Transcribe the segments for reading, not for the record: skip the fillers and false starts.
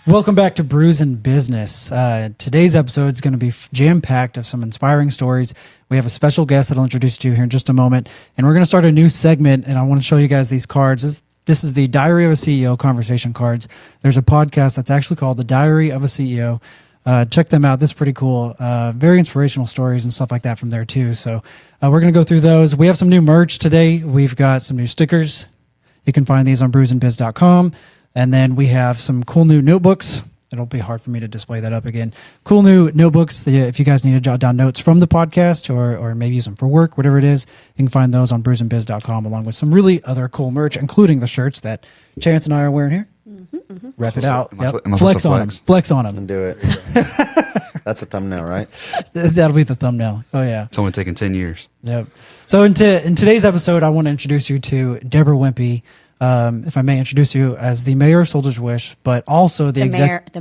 Welcome back to Brews and Business. Today's episode is going to be jam-packed of some inspiring stories. We have a special guest that I'll introduce you to here in just a moment. And we're going to start a new segment, and I want to show you guys these cards. This is the Diary of a CEO conversation cards. There's a podcast that's actually called The Diary of a CEO. Check them out. This is pretty cool. Very inspirational stories and stuff like that from there too. So we're going to go through those. We have some new merch today. We've got some new stickers. You can find these on brewsandbiz.com. And then we have some cool new notebooks. It'll be hard for me to display that up again. Cool new notebooks. If you guys need to jot down notes from the podcast or maybe use them for work, whatever it is, you can find those on brewsandbiz.com along with some really other cool merch, including the shirts that Chance and I are wearing here. Rep it out. Flex on them. Flex on them. And do it. That's the thumbnail, right? That'll be the thumbnail. Oh, yeah. It's only taken 10 years. Yep. So in today's episode, I want to introduce you to Debra Wimpee. If I may introduce you as the mayor of Soldier's Wish, but also the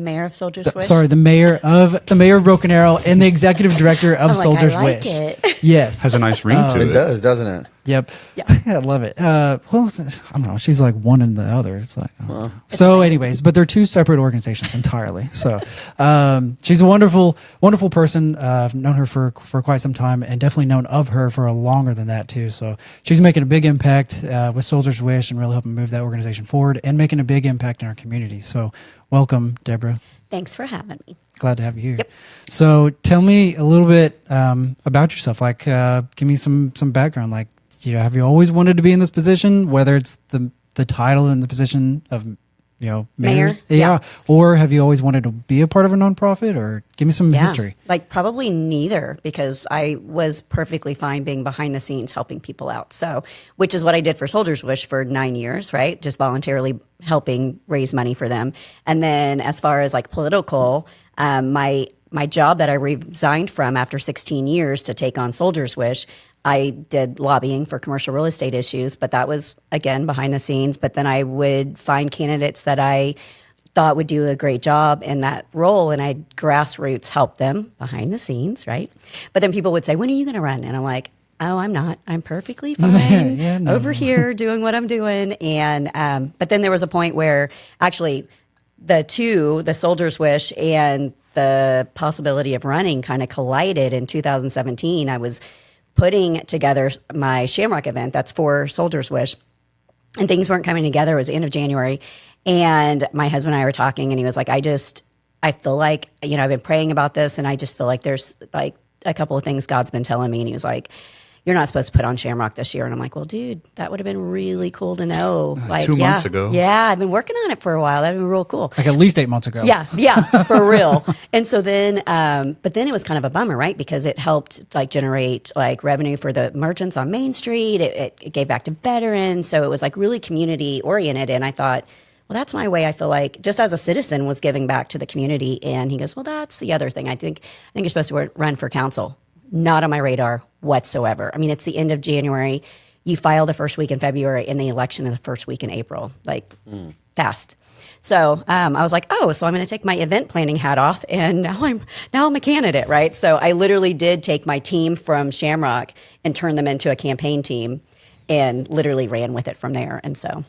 mayor of Soldier's Wish. Sorry, the mayor of Broken Arrow and the executive director of Soldier's Wish. It. Yes, has a nice ring to it. It does, doesn't it? Yep. Yeah, I love it. Well, I don't know. She's like one and the other. It's like, well, so anyways, but they're two separate organizations entirely. So, she's a wonderful, wonderful person. I've known her for quite some time and definitely known of her for a longer than that too. So she's making a big impact, with Soldier's Wish and really helping move that organization forward and making a big impact in our community. So welcome, Debrah. Thanks for having me. Glad to have you here. Yep. So tell me a little bit, about yourself. Like, give me some background. Like, have you always wanted to be in this position, whether it's the title and the position of, mayor? Yeah. Or have you always wanted to be a part of a nonprofit, or give me some history? Like probably neither, because I was perfectly fine being behind the scenes helping people out. So, which is what I did for Soldier's Wish for 9 years, right? Just voluntarily helping raise money for them. And then as far as like political, my job that I resigned from after 16 years to take on Soldier's Wish, I did lobbying for commercial real estate issues, but that was, again, behind the scenes. But then I would find candidates that I thought would do a great job in that role, and I'd grassroots help them behind the scenes, right? But then people would say, when are you going to run? And I'm like, oh, I'm not. I'm perfectly fine over here doing what I'm doing. And but then there was a point where actually the Soldier's Wish and the possibility of running kind of collided in 2017. I was putting together my Shamrock event that's for Soldier's Wish, and things weren't coming together. It was the end of January, and my husband and I were talking, and he was like, I feel like, I've been praying about this, and I just feel like there's like a couple of things God's been telling me. And he was like, you're not supposed to put on Shamrock this year. And I'm like, well, dude, that would have been really cool to know. Like 2 months ago. Yeah, I've been working on it for a while. That'd been real cool. Like at least 8 months ago. Yeah, for real. And so then, but then it was kind of a bummer, right? Because it helped like generate like revenue for the merchants on Main Street. It gave back to veterans. So it was like really community oriented. And I thought, well, that's my way. I feel like just as a citizen was giving back to the community. And he goes, well, that's the other thing. I think you're supposed to run for council. Not on my radar whatsoever. I mean, it's the end of January. You file the first week in February and the election in the first week in April, like fast. So I was like, oh, so I'm going to take my event planning hat off, and now I'm a candidate, right? So I literally did take my team from Shamrock and turn them into a campaign team, and literally ran with it from there. And so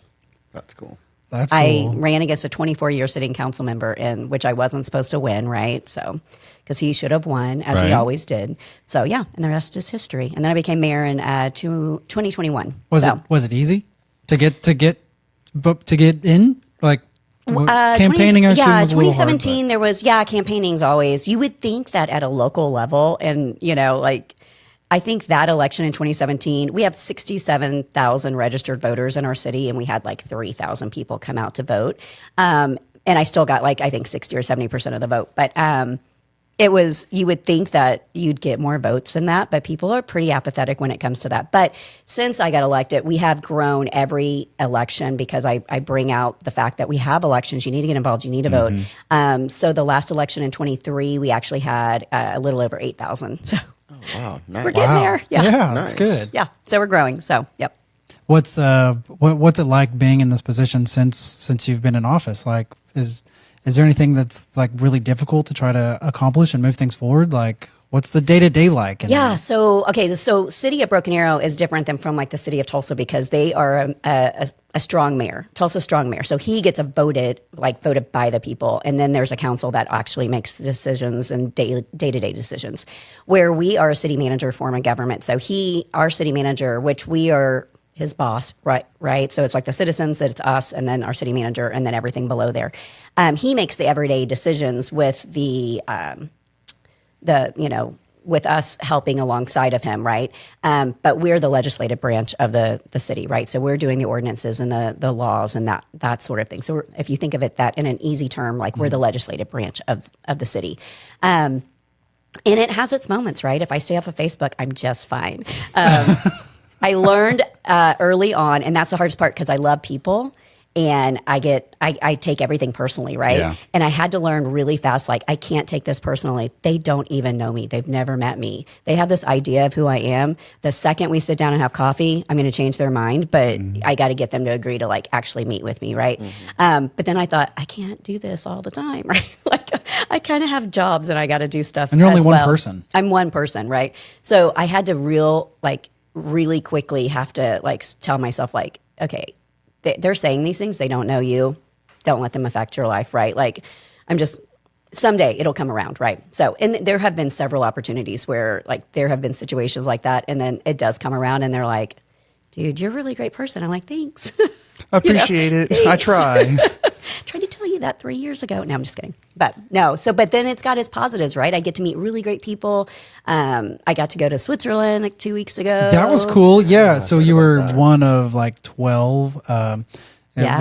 that's cool. That's cool. I ran against a 24-year sitting council member, which I wasn't supposed to win, right? So, because he should have won, as he always did. So, yeah, and the rest is history. And then I became mayor in 2021. Was it easy to get in? Like campaigning? I assume was 2017. hard, there was campaigning's always. You would think that at a local level, and I think that election in 2017, we have 67,000 registered voters in our city, and we had like 3,000 people come out to vote. And I still got like, I think 60 or 70% of the vote. But you would think that you'd get more votes than that, but people are pretty apathetic when it comes to that. But since I got elected, we have grown every election because I bring out the fact that we have elections. You need to get involved. You need to vote. So the last election in 23, we actually had a little over 8,000. So. Oh, wow. Nice. We're getting there. Yeah. Nice. That's good. Yeah. So we're growing. So, yep. What's it like being in this position since you've been in office? Like, is there anything that's like really difficult to try to accomplish and move things forward? Like, What's the day-to-day like? And Yeah. So, okay. So city of Broken Arrow is different than from like the city of Tulsa because they are a strong mayor, Tulsa strong mayor. So he gets voted by the people. And then there's a council that actually makes the decisions and day-to-day decisions, where we are a city manager form of government. So our city manager, which we are his boss, right? So it's like the citizens, that it's us, and then our city manager, and then everything below there. He makes the everyday decisions with with us helping alongside of him, right? But we're the legislative branch of the city, right? So we're doing the ordinances and the laws and that sort of thing. So if you think of it that in an easy term, like we're the legislative branch of the city. And it has its moments, right? If I stay off of Facebook, I'm just fine. I learned early on, and that's the hardest part because I love people. And I take everything personally, right? Yeah. And I had to learn really fast, like, I can't take this personally. They don't even know me. They've never met me. They have this idea of who I am. The second we sit down and have coffee, I'm going to change their mind, but I got to get them to agree to like actually meet with me, right? But then I thought, I can't do this all the time, right? Like, I kind of have jobs and I got to do stuff. And you're only as one well. person. I'm one person, right? So I had to really quickly have to like tell myself like, okay, they're saying these things. They don't know you. Don't let them affect your life, right? Like, someday it'll come around, right? So, and there have been several opportunities where like there have been situations like that, and then it does come around, and they're like, "Dude, you're a really great person." I'm like, "Thanks." I appreciate it. I thanks. try. Tried to tell you that 3 years ago. No, I'm just kidding. But no. So, but then it's got its positives, right? I get to meet really great people. I got to go to Switzerland like 2 weeks ago. that was cool. Yeah. So you were about that. one of like 12. Yeah.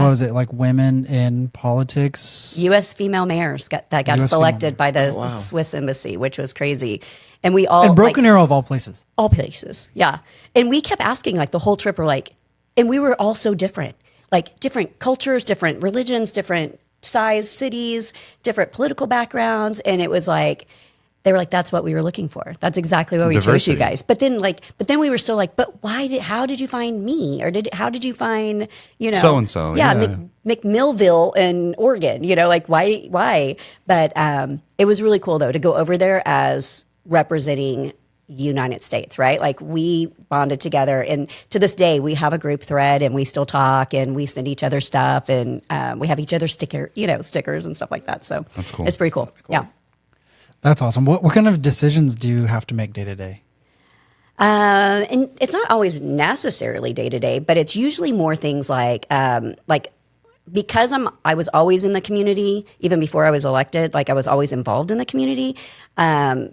What was it, like women in politics? U.S. female mayors got US selected by the wow. Swiss embassy, which was crazy. And we all And Broken Arrow of all places. all places. Yeah. And we kept asking like the whole trip, we're like, and we were all so different, like different cultures, different religions, different size cities, different political backgrounds. And it was like, they were like, that's what we were looking for. That's exactly why we chose you Diversity. guys. But then we were still like, but how did you find me? Or how did you find, So-and-so, Yeah. yeah. McMillville in Oregon, like why? But it was really cool though, to go over there as representing United States, right? Like we bonded together, and to this day we have a group thread, and we still talk, and we send each other stuff, and we have each other stickers and stuff like that. So That's cool. It's pretty cool. Yeah. That's awesome. What kind of decisions do you have to make day to day? And it's not always necessarily day to day, but it's usually more things like because I was always in the community, even before I was elected, like I was always involved in the community.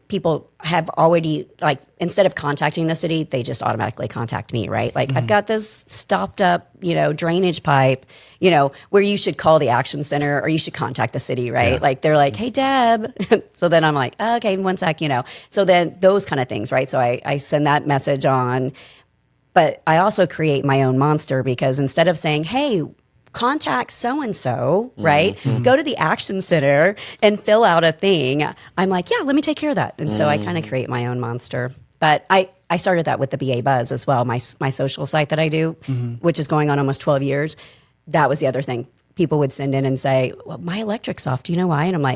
People have already, like, instead of contacting the city, they just automatically contact me, right? Like, I've got this stopped up, drainage pipe, where you should call the action center or you should contact the city, right? Yeah. Like, they're like, hey, Deb. So then I'm like, okay, one sec, So then those kind of things, right? So I send that message on. But I also create my own monster, because instead of saying, hey, contact so-and-so, right? Go to the action center and fill out a thing. I'm like, yeah, let me take care of that. And so I kind of create my own monster. But I started that with the BA Buzz as well, my social site that I do, which is going on almost 12 years. That was the other thing. People would send in and say, well, my electric's off. Do you know why? And I'm like,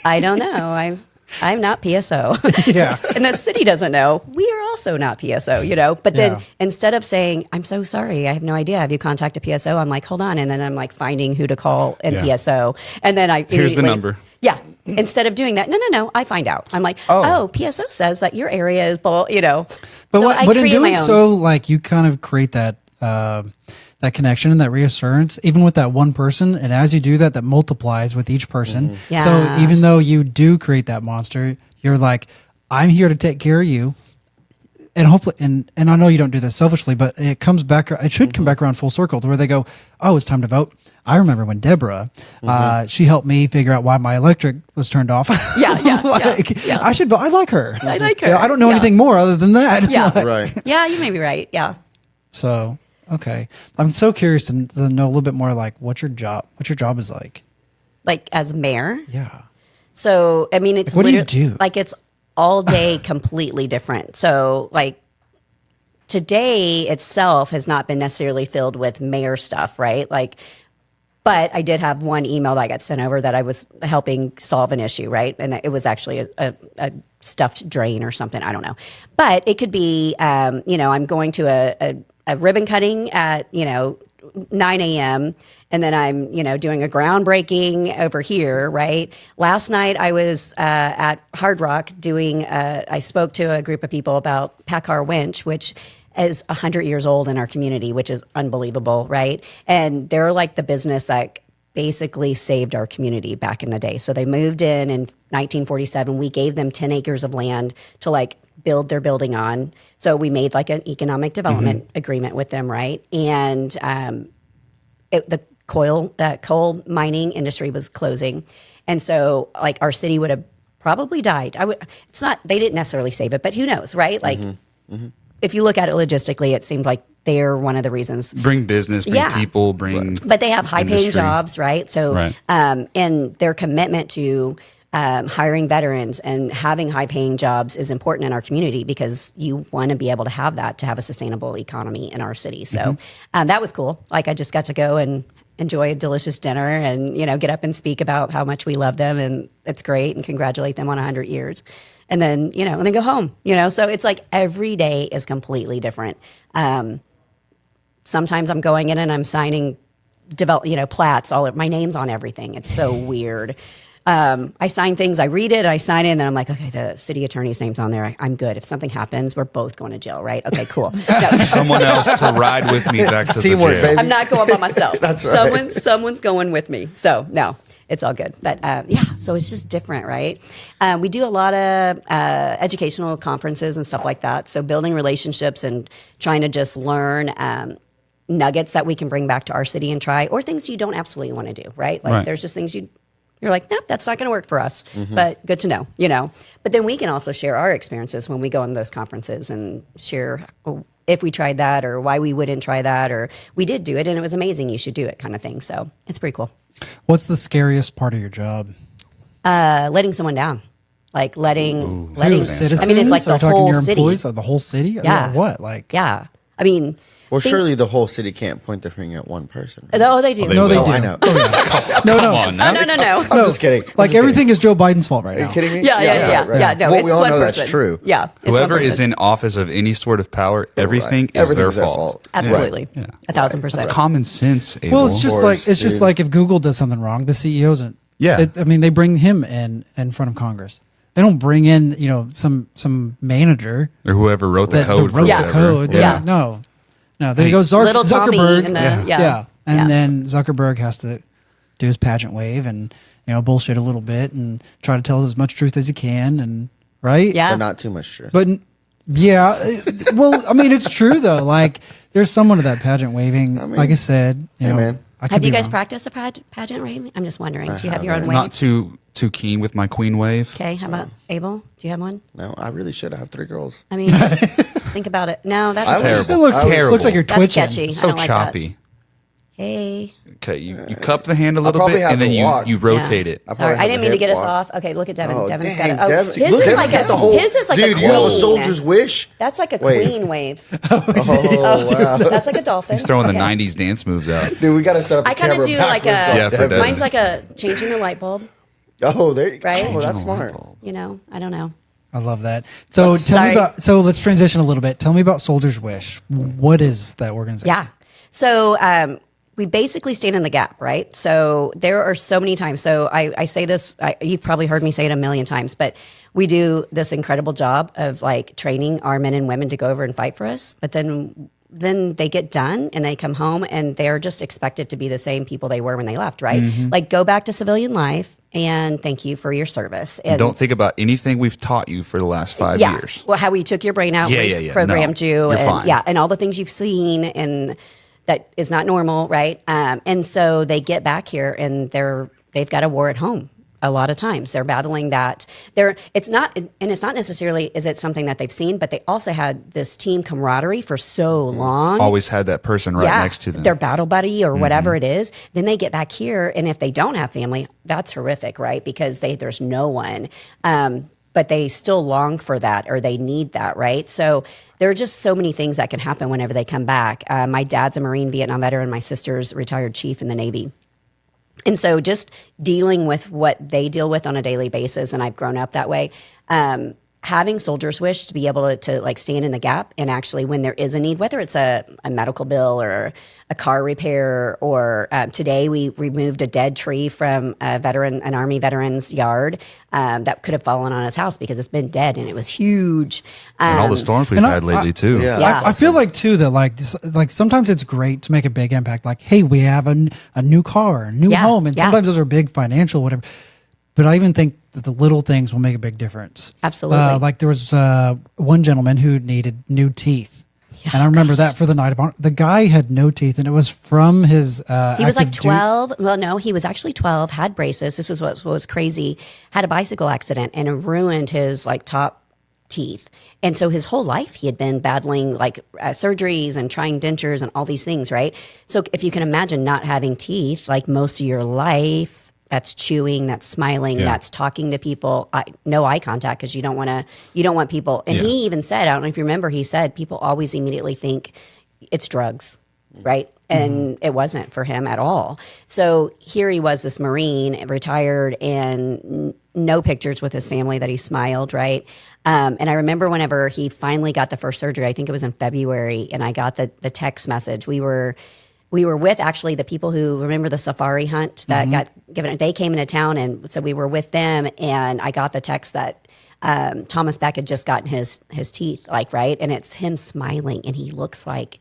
I don't know. I'm not PSO. Yeah. And the city doesn't know. We are also not PSO, But then Yeah. instead of saying, I'm so sorry, I have no idea. Have you contacted PSO? I'm like, hold on. And then I'm like finding who to call in Yeah. PSO. And then I Here's the immediately- number. Yeah. Instead of doing that, no, I find out. I'm like, Oh. PSO says that your area is, But so I but in create doing my own. so, like, you kind of create that that connection and that reassurance, even with that one person. And as you do that, that multiplies with each person. Yeah. So even though you do create that monster, you're like, I'm here to take care of you. And hopefully, and I know you don't do this selfishly, but it comes back. It should come back around full circle to where they go, "Oh, it's time to vote." I remember when Debrah, she helped me figure out why my electric was turned off. Yeah. I should vote. I like her. I like her. I don't know Yeah. anything more other than that. Yeah. Right. Yeah, you may be right. Yeah. So okay, I'm so curious to know a little bit more. Like, what your job is like. Like as mayor. Yeah. So, I mean, it's Like, what do you literally- do? Like it's all day completely different. So, like today itself has not been necessarily filled with mayor stuff, right? Like, but I did have one email that I got sent over that I was helping solve an issue, right? And it was actually a stuffed drain or something. I don't know. But it could be, I'm going to a ribbon cutting at, 9 a.m. and then I'm, doing a groundbreaking over here, right? Last night I was at Hard Rock I spoke to a group of people about Packard Winch, which is 100 years old in our community, which is unbelievable, right? And they're like the business that basically saved our community back in the day. So they moved in 1947. We gave them 10 acres of land to like build their building on. So we made like an economic development agreement with them, right? And the coal mining industry was closing. And so like our city would have probably died. They didn't necessarily save it, but who knows, right? Like if you look at it logistically, it seems like they're one of the reasons. Bring business, bring people, bring. But they have high paying industry. jobs, right? So, Right. And their commitment to hiring veterans and having high paying jobs is important in our community because you want to be able to have that to have a sustainable economy in our city. So that was cool. Like I just got to go and enjoy a delicious dinner and, get up and speak about how much we love them and it's great and congratulate them on 100 years. And then, and then go home, so it's like every day is completely different. Sometimes I'm going in and I'm signing plats, my name's on everything. It's so weird. I sign things, I read it, I sign it, and then I'm like, okay, the city attorney's name's on there. I'm good. If something happens, we're both going to jail, right? Okay, cool. No. Someone else to ride with me back to the Teamwork, jail. baby. I'm not going by myself. That's right. Someone's going with me. So no, it's all good. But so it's just different, right? We do a lot of educational conferences and stuff like that. So building relationships and trying to just learn nuggets that we can bring back to our city and try, or things you don't absolutely want to do, right? Like there's just things you're like, nope, that's not going to work for us. But good to know, But then we can also share our experiences when we go on those conferences and share if we tried that or why we wouldn't try that or we did do it and it was amazing, you should do it kind of thing. So it's pretty cool. What's the scariest part of your job? Letting someone down. Like letting Who, citizens? I mean, it's like Are the we talking whole your city. employees or the whole city? Yeah. What? Like, Yeah. I mean, Well, surely the whole city can't point their finger at one person. right? oh, they do. they no, they will. do. I know. Oh, yeah. No. Come on now. No. I'm just kidding. I'm Like just everything is Joe Biden's fault right kidding. now. Are you kidding me? Yeah. right. No, Well, it's we all one know person. that's true. Yeah. It's Whoever one is person. in office of any sort of power, everything Right. is Everything's their fault. Absolutely. Yeah. 1,000%. It's common sense, Abel. Well, it's just course, like dude. like if Google does something wrong, the CEO isn't. Yeah. They bring him in front of Congress. They don't bring in some manager or whoever wrote the that code for wrote the whatever. code. Yeah. No. They Hey, go Little Tommy Zuckerberg. and the- Yeah. And Yeah. then Zuckerberg has to do his pageant wave and bullshit a little bit and try to tell as much truth as he can and right. Yeah. But not too much true. But yeah, well, I mean, it's true though. Like, there's someone to that pageant waving. I mean, like I said, hey, man. I could Have you be guys wrong. practiced a pageant wave? I'm just wondering. Do you have your own wave? Not too keen with my queen wave. Okay. How about Abel? Do you have one? No, I really should. I have 3 girls. I mean, just think about it. No, that's I was- Terrible. It looks Terrible. looks like you're That's twitching. sketchy. I So don't like that. choppy. Hey. Okay, you cup the hand a little probably bit have and then to walk. you rotate it. I Sorry, probably I have didn't the mean to hip get us walk. off. Okay, look at Devin. Oh, Devin's dang, got it. Devin. His Look, is Devin's like got the whole. his is like dude, a you have a queen. soldier's wish? That's like a Wait. queen wave. Oh, wow. That's like a dolphin. He's throwing Okay. the 90s dance moves out. Dude, we got to set up a I kind of camera do like backwards a. on Yeah, for Devin. Devin. Mine's like a changing the light bulb. Oh, there you go. Right? Oh, that's smart. I don't know. I love that. So Sorry. let's transition a little bit. Tell me about Soldier's Wish. What is that organization? Yeah. So we basically stand in the gap, right? So there are so many times. So I say this, you've probably heard me say it a million times, but we do this incredible job of like training our men and women to go over and fight for us. But then they get done and they come home and they're just expected to be the same people they were when they left, right? Like go back to civilian life and thank you for your service. And Don't think about anything we've taught you for the last 5 yeah. years. Well, how we took your brain out, Yeah, we yeah. programmed No, you, you're and fine. yeah, and all the things you've seen, and that is not normal, right? And so they get back here, and they've got a war at home. A lot of times they're battling that. It's not necessarily is it something that they've seen, but they also had this team camaraderie for so long. Always had that person right next to them. Their battle buddy or whatever it is. Then they get back here, and if they don't have family, that's horrific, right? Because there's no one. But they still long for that or they need that, right? So there are just so many things that can happen whenever they come back. My dad's a Marine Vietnam veteran. My sister's retired chief in the Navy. And so just dealing with what they deal with on a daily basis, and I've grown up that way, having Soldier's Wish to be able to like stand in the gap and actually when there is a need, whether it's a medical bill or a car repair or today we removed a dead tree from an Army veteran's yard that could have fallen on his house because it's been dead and it was huge. And all the storms we've and had lately too. Yeah. I feel like too that like sometimes it's great to make a big impact. Like, hey, we have a new car, a new home, and sometimes those are big financial whatever. But I even think that the little things will make a big difference. Absolutely. Like there was one gentleman who needed new teeth. Yeah, and I remember that for the night of honor. The guy had no teeth, and it was from his. He was like 12. Well, no, he was actually 12. Had braces. This was what was crazy. Had a bicycle accident and it ruined his like top teeth. And so his whole life he had been battling like surgeries and trying dentures and all these things, right? So if you can imagine not having teeth, like most of your life. That's chewing, that's smiling, that's talking to people. No eye contact because you don't want people. And he even said, I don't know if you remember, he said people always immediately think it's drugs, right? And it wasn't for him at all. So here he was, this Marine, retired, and no pictures with his family that he smiled, right? And I remember whenever he finally got the first surgery, I think it was in February, and I got the text message. We were with actually the people who remember the safari hunt that got given. They came into town, and so we were with them. And I got the text that Thomas Beck had just gotten his teeth, like right, and it's him smiling, and he looks like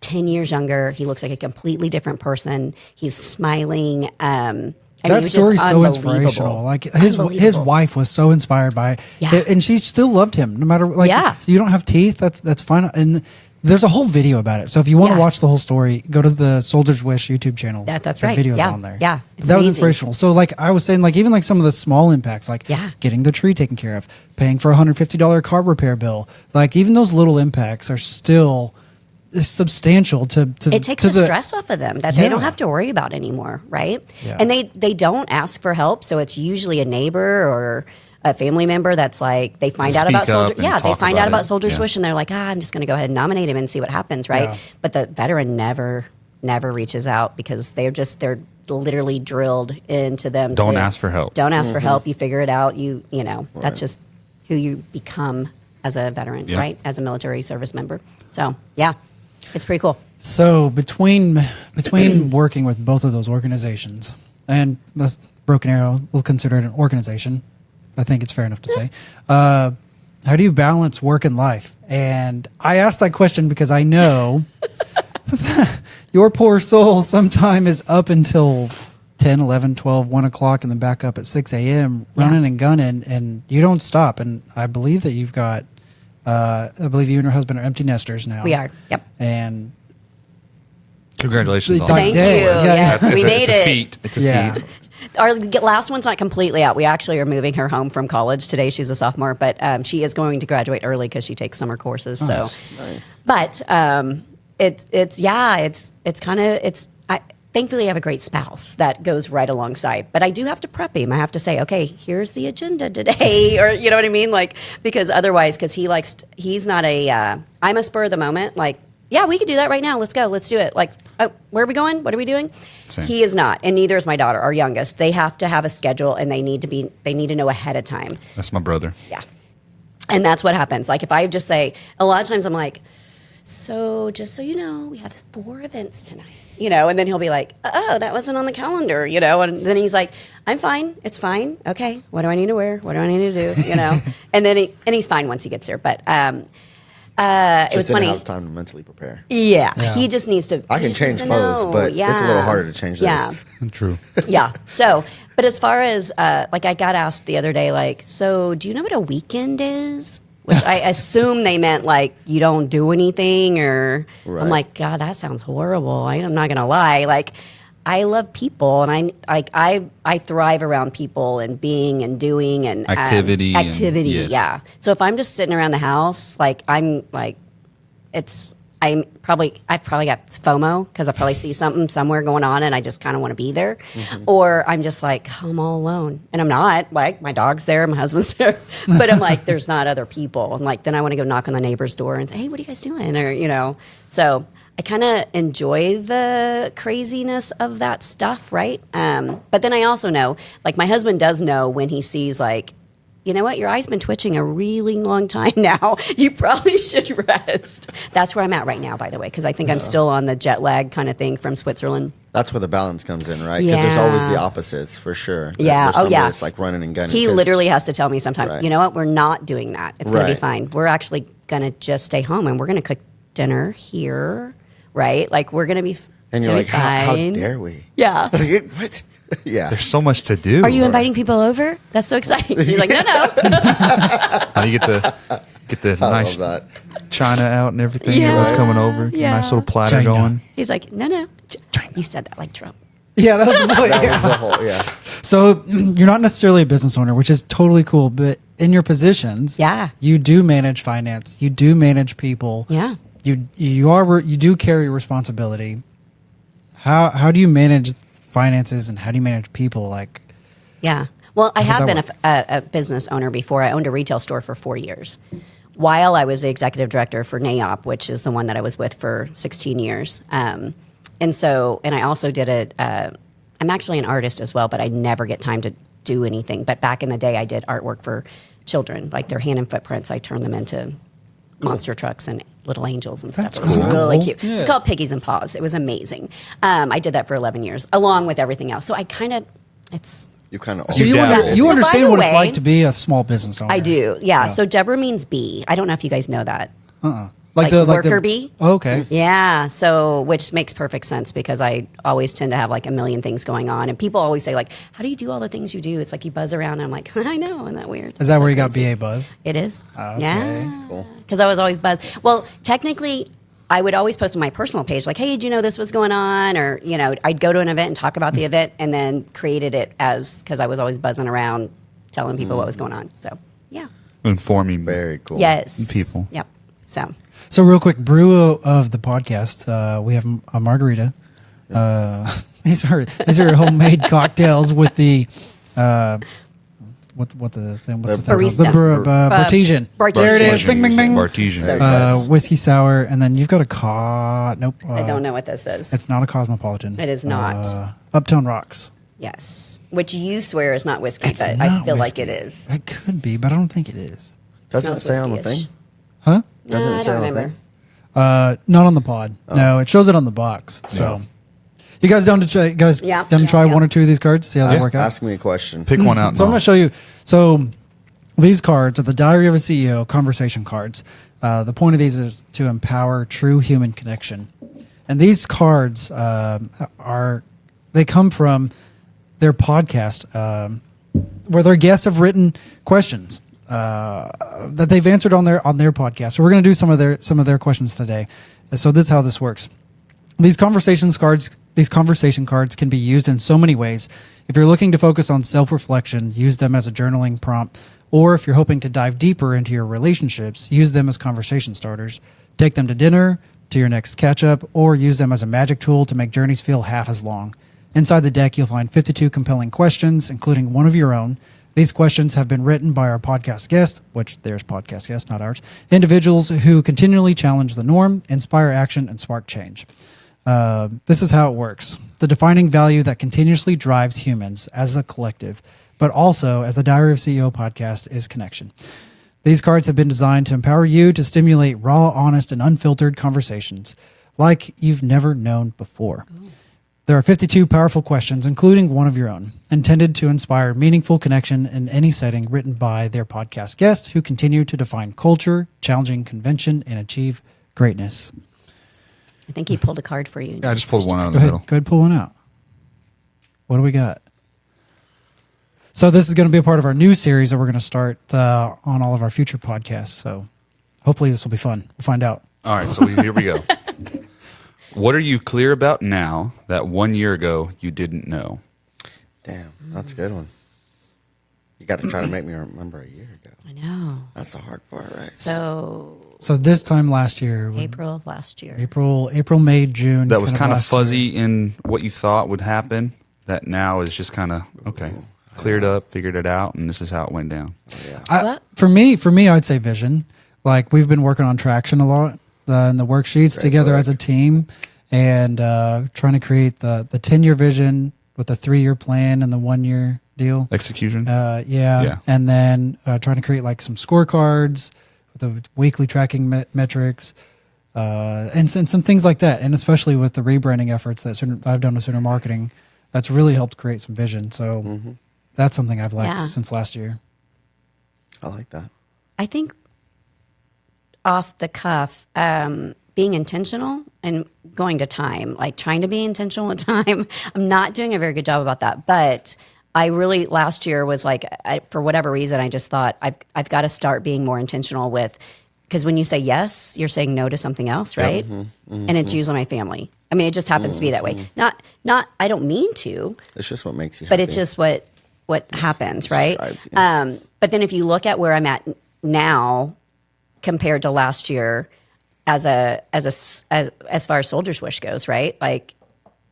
10 years younger. He looks like a completely different person. He's smiling. That story's so inspirational. Like his wife was so inspired by it, and she still loved him no matter like. So you don't have teeth. That's fine. And there's a whole video about it. So if you want to watch the whole story, go to the Soldier's Wish YouTube channel. That's right. Video's on there. Yeah. That was inspirational. So like I was saying, like even like some of the small impacts, like getting the tree taken care of, paying for $150 car repair bill, like even those little impacts are still substantial to it takes the stress off of them that they don't have to worry about anymore, right? And they don't ask for help, so it's usually a neighbor or a family member that's like they find out about Soldier's Wish and they're like, I'm just going to go ahead and nominate him and see what happens, right? But the veteran never reaches out because they're literally drilled into them. Don't ask for help. Don't ask for help. You figure it out. You know that's just who you become as a veteran, right? As a military service member. So it's pretty cool. So between working with both of those organizations, and Broken Arrow, we'll consider it an organization. I think it's fair enough to say. How do you balance work and life? And I asked that question because I know your poor soul sometime is up until 10, 11, 12, 1 o'clock and then back up at 6 a.m. running and gunning, and you don't stop. And I believe that you've got, I believe you and your husband are empty nesters now. We are, yep. And congratulations on Thank that. you. Yes, we made it. It's a feat. Our last one's not completely out. We actually are moving her home from college today. She's a sophomore, but she is going to graduate early because she takes summer courses. Nice. So, but thankfully I have a great spouse that goes right alongside. But I do have to prep him. I have to say, okay, here's the agenda today, or you know what I mean, like because otherwise, because he's not a. I'm a spur of the moment, like. Yeah, we could do that right now. Let's go. Let's do it. Like, oh, where are we going? What are we doing? Same. He is not, and neither is my daughter, our youngest. They have to have a schedule, and they need to know ahead of time. That's my brother. Yeah, and that's what happens. Like if I just say, a lot of times I'm like, so just so you know, we have 4 events tonight. You know, and then he'll be like, oh, that wasn't on the calendar. You know, and then he's like, I'm fine. It's fine. Okay, what do I need to wear? What do I need to do? You know, and then he's fine once he gets here, but. It was funny. Have time to mentally prepare. Yeah, he just needs to. I can change clothes, but it's a little harder to change this. Yeah, True. Yeah. So, but as far as like, I got asked the other day, like, so do you know what a weekend is? Which I assume they meant like you don't do anything, or I'm like, God, that sounds horrible. I'm not gonna lie, like. I love people, and I thrive around people and being and doing and activity. Yeah. So if I'm just sitting around the house, like I probably got FOMO because I probably see something somewhere going on and I just kind of want to be there, or I'm just like I'm all alone, and I'm not. Like my dog's there, my husband's there, but I'm like there's not other people. I'm like then I want to go knock on the neighbor's door and say, hey, what are you guys doing? Or you know, so. I kind of enjoy the craziness of that stuff, right? But then I also know, like my husband does know when he sees like you know what? Your eye's been twitching a really long time now. You probably should rest. That's where I'm at right now, by the way, because I think I'm still on the jet lag kind of thing from Switzerland. That's where the balance comes in, right? Because there's always the opposites, for sure. Yeah. There's Oh, somebody yeah. that's like running and gunning. He literally has to tell me sometimes, Right. you know what? We're not doing that. It's going to be Right. fine. We're actually going to just stay home and we're going to cook dinner here, right? Like, we're going to be And it's you're gonna like, be how fine. dare we? Yeah. What? Yeah. There's so much to do. Are you inviting people over? That's so exciting. He's like, no. How you get the I nice love china out and everything? Yeah. Everyone's coming over. Yeah. Nice little platter China. going. He's like, no. You said that like Trump. Yeah, that was the point. that. That was the whole, yeah. So you're not necessarily a business owner, which is totally cool, but in your positions, Yeah. you do manage finance, you do manage people. Yeah. You do carry responsibility. How do you manage finances and how do you manage people? Like, Yeah. Well, I How does have been that a business owner before. I owned a retail store for 4 years while I was the executive director for NAOP, which is the one that I was with for 16 years. And I also did I'm actually an artist as well, but I never get time to do anything. But back in the day, I did artwork for children, like their hand and footprints. I turned them into monster trucks and little angels and stuff. It was really cute. Yeah. It's called Piggies and Paws. It was amazing. I did that for 11 years, along with everything else. So I kind of, You kind of. so You dabble. you So by understand the what it's way- like to be a small business owner. I do. Yeah. So Debrah means bee. I don't know if you guys know that. Like worker bee? Oh, okay. Yeah. So, which makes perfect sense because I always tend to have like a million things going on. And people always say, like, how do you do all the things you do? It's like you buzz around. And I'm like, I know. Isn't that weird? Is that where you got crazy? BA Buzz? It is. Okay. Yeah. Cool. Because I was always buzzed. Well, technically, I would always post on my personal page, like, hey, did you know this was going on? Or, I'd go to an event and talk about the event and then created it because I was always buzzing around telling people what was going on. So, yeah. Informing Very cool. Yes. people. Yep. So real quick, brew of the podcast. We have a margarita. These are homemade cocktails with the what the thing? What's the thing called? Barista. The Bartesian. Bartesian. There it is. Bing, bing, bing. Bartesian. So good. Whiskey sour, and then you've got nope. I don't know what this is. It's not a Cosmopolitan. It is not. Uptown Rocks. Yes. Which you swear is not whiskey, It's but not I feel like whiskey. it is. It could be, but I don't think it is. Doesn't it Smells say on the whiskey-ish. thing? Huh? Doesn't No, it I say don't on the remember. thing? Not on the pod. No, it shows it on the box. So, you guys down to try? Yeah. Down to try Yeah. one or two of these cards? See how they work out. Ask me a question. Pick one out. So I'm going to show you. So these cards are the Diary of a CEO conversation cards. The point of these is to empower true human connection. And these cards they come from their podcast where their guests have written questions that they've answered on their podcast. So we're going to do some of their questions today. So this is how this works. These conversation cards can be used in so many ways. If you're looking to focus on self-reflection, use them as a journaling prompt. Or if you're hoping to dive deeper into your relationships, use them as conversation starters. Take them to dinner, to your next catch-up, or use them as a magic tool to make journeys feel half as long. Inside the deck, you'll find 52 compelling questions, including one of your own. These questions have been written by our podcast guest, which there's podcast guest, not ours, individuals who continually challenge the norm, inspire action, and spark change. This is how it works. The defining value that continuously drives humans as a collective, but also as the Diary of CEO podcast, is connection. These cards have been designed to empower you to stimulate raw, honest, and unfiltered conversations like you've never known before. There are 52 powerful questions, including one of your own, intended to inspire meaningful connection in any setting, written by their podcast guests who continue to define culture, challenging convention, and achieve greatness. I think he pulled a card for you. Yeah, I just pulled one out of Go the ahead, middle. go ahead, pull one out. What do we got? So this is going to be a part of our new series that we're going to start on all of our future podcasts. So hopefully this will be fun. We'll find out. All right, so here we go. What are you clear about now that 1 year ago you didn't know? Damn, that's a good one. You got to try to make me remember a year ago. I know. That's the hard part, right? So this time last year, April of last year. April, May, June. That was kind of last fuzzy year. in what you thought would happen. That now is just kind of, okay, cleared up, figured it out, and this is how it went down. What? For me, I'd say vision. Like we've been working on traction a lot and the worksheets together as a team, and trying to create the 10-year vision with the 3-year plan and the 1 year deal. Execution. Yeah. Yeah. And then trying to create like some scorecards with the weekly tracking metrics, and some things like that. And especially with the rebranding efforts that I've done with Sooner Marketing, that's really helped create some vision. So that's something I've liked since last year. I like that. I think off the cuff, being intentional and going to time, like trying to be intentional with time. I'm not doing a very good job about that, but I really last year was like, for whatever reason, I just thought I've got to start being more intentional with, because when you say yes, you're saying no to something else, right? And it's usually my family. I mean, it just happens to be that way. Not. I don't mean to. It's just what makes you but happy. it's just what happens, right? Drives you. But then if you look at where I'm at now compared to last year, as far as Soldier's Wish goes, right? Like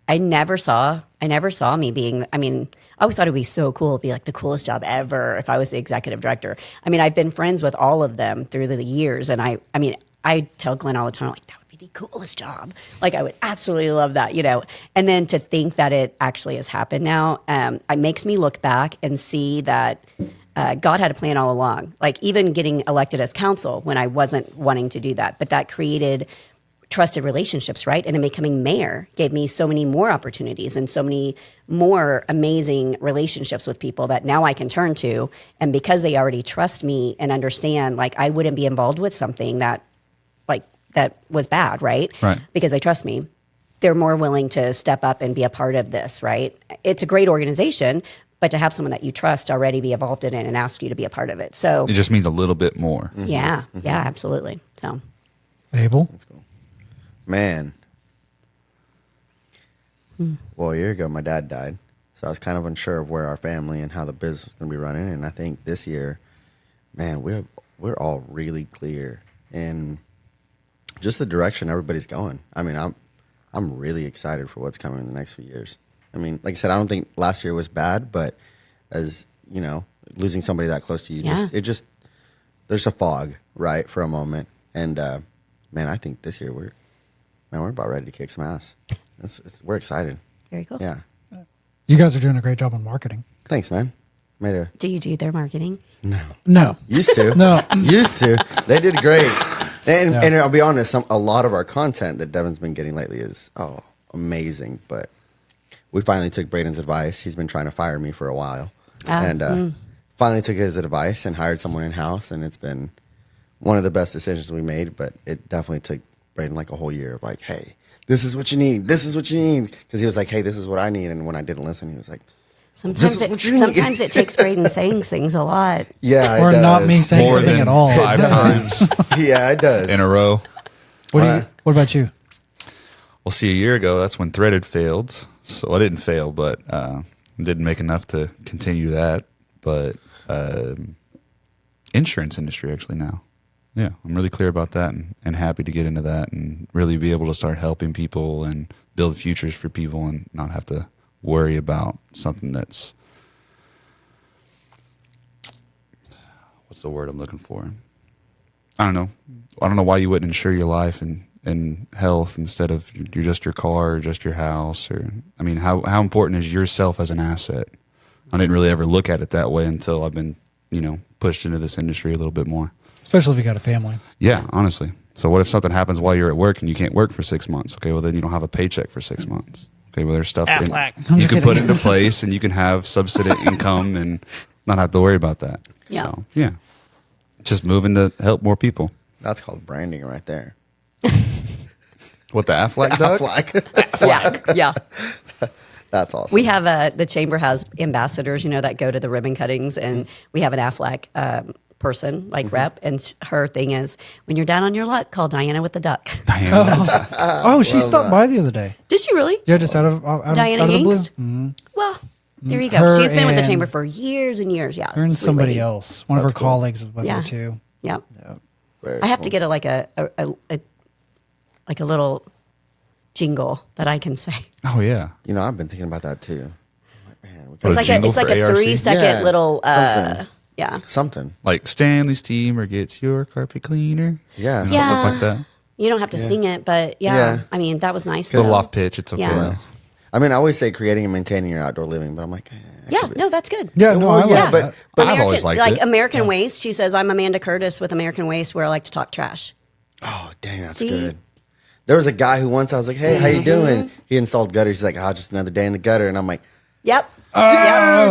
I never saw me being, I mean, I always thought it would be so cool. It'd be like the coolest job ever if I was the executive director. I mean, I've been friends with all of them through the years. And I mean, I tell Glenn all the time, like, that would be the coolest job. Like, I would absolutely love that, you know? And then to think that it actually has happened now, it makes me look back and see that God had a plan all along. Like, even getting elected as council when I wasn't wanting to do that. But that created trusted relationships, right? And then becoming mayor gave me so many more opportunities and so many more amazing relationships with people that now I can turn to. And because they already trust me and understand, like, I wouldn't be involved with something that was bad, right? Right. Because they trust me. They're more willing to step up and be a part of this, right? It's a great organization, but to have someone that you trust already be involved in it and ask you to be a part of it. So It just means a little bit more. yeah, absolutely. So Abel? That's cool. Man. Well, a year ago, my dad died. So I was kind of unsure of where our family and how the business was going to be running. And I think this year, man, we're all really clear in just the direction everybody's going. I mean, I'm really excited for what's coming in the next few years. I mean, like I said, I don't think last year was bad, but as you know, losing somebody that close to you, there's a fog, right, for a moment. And man, I think this year we're about ready to kick some ass. We're excited. very cool. Yeah. You guys are doing a great job on marketing. Thanks, man. Do you do their marketing? No. Used to. No. Used to. They did great. And, Yeah. and I'll be honest, a lot of our content that Devin's been getting lately is, amazing. But we finally took Braden's advice. He's been trying to fire me for a while. And finally took his advice and hired someone in-house. And it's been one of the best decisions we made. But it definitely took Braden like a whole year of like, hey, this is what you need. This is what you need. Because he was like, hey, this is what I need. And when I didn't listen, he was like, Sometimes it takes Braden saying things a lot. yeah, it Or does. not me saying More something than at all. 5 times Yeah, it does. in a row. What about you? Well, see, a year ago, that's when Threaded failed. So I didn't fail, but didn't make enough to continue that. But insurance industry actually now. Yeah, I'm really clear about that and happy to get into that and really be able to start helping people and build futures for people and not have to worry about something that's, what's the word I'm looking for? I don't know why you wouldn't insure your life and health instead of just your car or just your house. Or I mean, how important is yourself as an asset? I didn't really ever look at it that way until I've been, pushed into this industry a little bit more. Especially if you got a family. Yeah, honestly. So what if something happens while you're at work and you can't work for 6 months? Okay, well then you don't have a paycheck for 6 months. Okay, well there's stuff that you can put into place and you can have subsistence income and not have to worry about that. Yeah. So yeah, just moving to help more people. That's called branding right there. What, the Aflac dog? Yeah. That's awesome. We have the chamber has ambassadors, that go to the ribbon cuttings, and we have an Aflac person, like rep, and her thing is, when you're down on your luck, call Diana with the duck. Oh, she stopped by the other day. Did she really? Yeah, just out of Diana out of the blue. Hingst? Well, there you go. Her She's been with the and- chamber for years and years. Yeah, Her and sweet somebody lady. else. One of That's her cool. colleagues was with Yeah. her too. Yep. Very I have cool. to get a little jingle that I can say. Oh yeah. I've been thinking about that too. Like, man, we What, got a jingle It's like for a ARC? 3-second Yeah, little. something. Yeah. something. Like Stanley's Steamer gets your carpet cleaner. Yeah. Stuff Yeah. like that. You don't have to sing it, but Yeah. I mean, that was nice. A little though. off pitch. It's okay. Yeah. I mean, I always say creating and maintaining your outdoor living, but I'm like, Yeah, no, that's good. Yeah, no, I Well, like yeah, that. but I've always liked like it. American Waste. She says, I'm Amanda Curtis with American Waste, where I like to talk trash. oh, dang, that's See? good. There was a guy who once I was like, hey, how you doing? He installed gutters. He's like, just another day in the gutter. And I'm like, Yep. dude,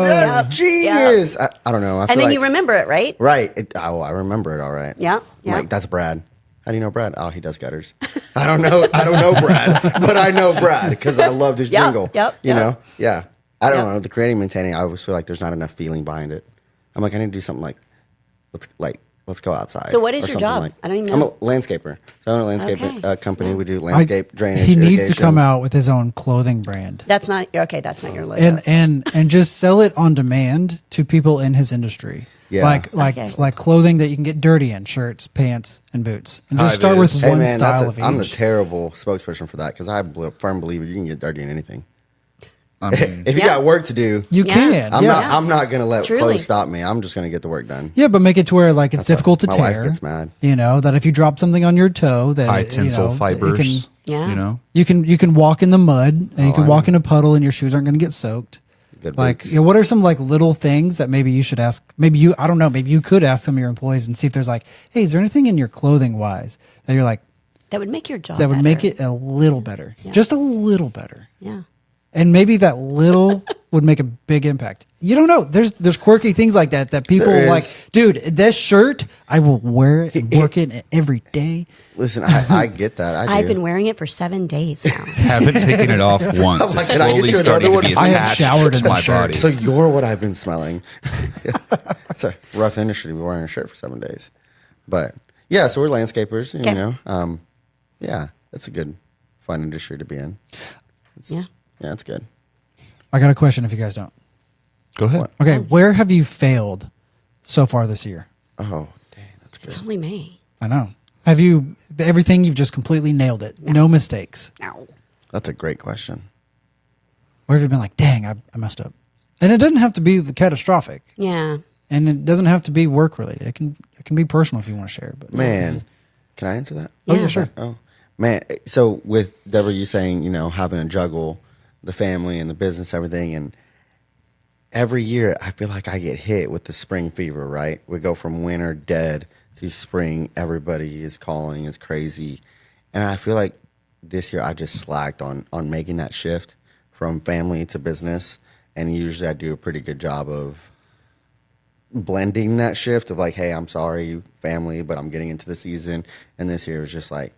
that's genius. I don't know. I feel And then like, you remember it, right? right. I remember it all right. Yeah, I'm yeah. like, that's Brad. How do you know Brad? Oh, he does gutters. I don't know Brad, but I know Brad because I loved his Yep, jingle. yep, You yep. know? Yeah. I don't Yep. know. The creating, maintaining, I always feel like there's not enough feeling behind it. I'm like, I need to do something let's go outside. So what is or your something job? I don't even I'm know. a landscaper. So I own a landscape Okay. company. Yeah. We do landscape, drainage, He needs to irrigation. come out with his own clothing brand. That's not okay. That's not your logo. And just sell it on demand to people in his industry. Yeah. Okay. Like clothing that you can get dirty in, shirts, pants, and boots. And just High start vis. with Hey one man, style of each. I'm the terrible spokesperson for that because I'm a firm believer you can get dirty in anything. I mean, If you Yeah. got work to do, you Yeah. can. I'm yeah. not gonna let Truly. clothes stop me. I'm just gonna get the work done. Yeah, but make it to where like it's That's why difficult to my tear. wife gets mad. You know that if you drop something on your toe, that high it, tensile that fibers. Yeah. You know, you can walk in the mud and you can I walk know. in a puddle and your shoes aren't going to get soaked. Good Like, boots. you know, what are some like little things that maybe you should ask? Maybe you, I don't know, maybe you could ask some of your employees and see if there's like, hey, is there anything in your clothing wise that you're like That would make your job that would better. make it a little better, Yeah. just a little better. Yeah. And maybe that little would make a big impact. You don't know. There's quirky things like that people There is. like, dude, this shirt, I will wear it and work it every day. Listen, I get that. I do. I've been wearing it for 7 days now. haven't taken it off once. I'm like, It's can I get slowly you another starting one? to be I have attached showered to in the my shirt. body. So you're what I've been smelling. It's a rough industry to be wearing a shirt for 7 days, but yeah. So we're landscapers. Okay. You know, yeah, it's a good, fun industry to be in. Yeah. Yeah, it's good. I got a question if you guys don't. Go ahead. What? Okay, where have you failed so far this year? Oh, dang, that's It's good. only May. I know. Have you everything you've just completely nailed it? No mistakes. Ow. That's a great question. Where have you been like, dang, I messed up? And it doesn't have to be the catastrophic. Yeah. And it doesn't have to be work related. It can be personal if you want to share. But Man, can I answer that? Oh, yeah, Yeah. sure. Oh, man. So with Debrah, you saying, you know, having to juggle the family and the business, everything, and every year I feel like I get hit with the spring fever, right? We go from winter dead to spring. Everybody is calling. It's crazy. And I feel like this year I just slacked on making that shift from family to business. And usually I do a pretty good job of blending that shift of like, hey, I'm sorry, family, but I'm getting into the season. And this year was just like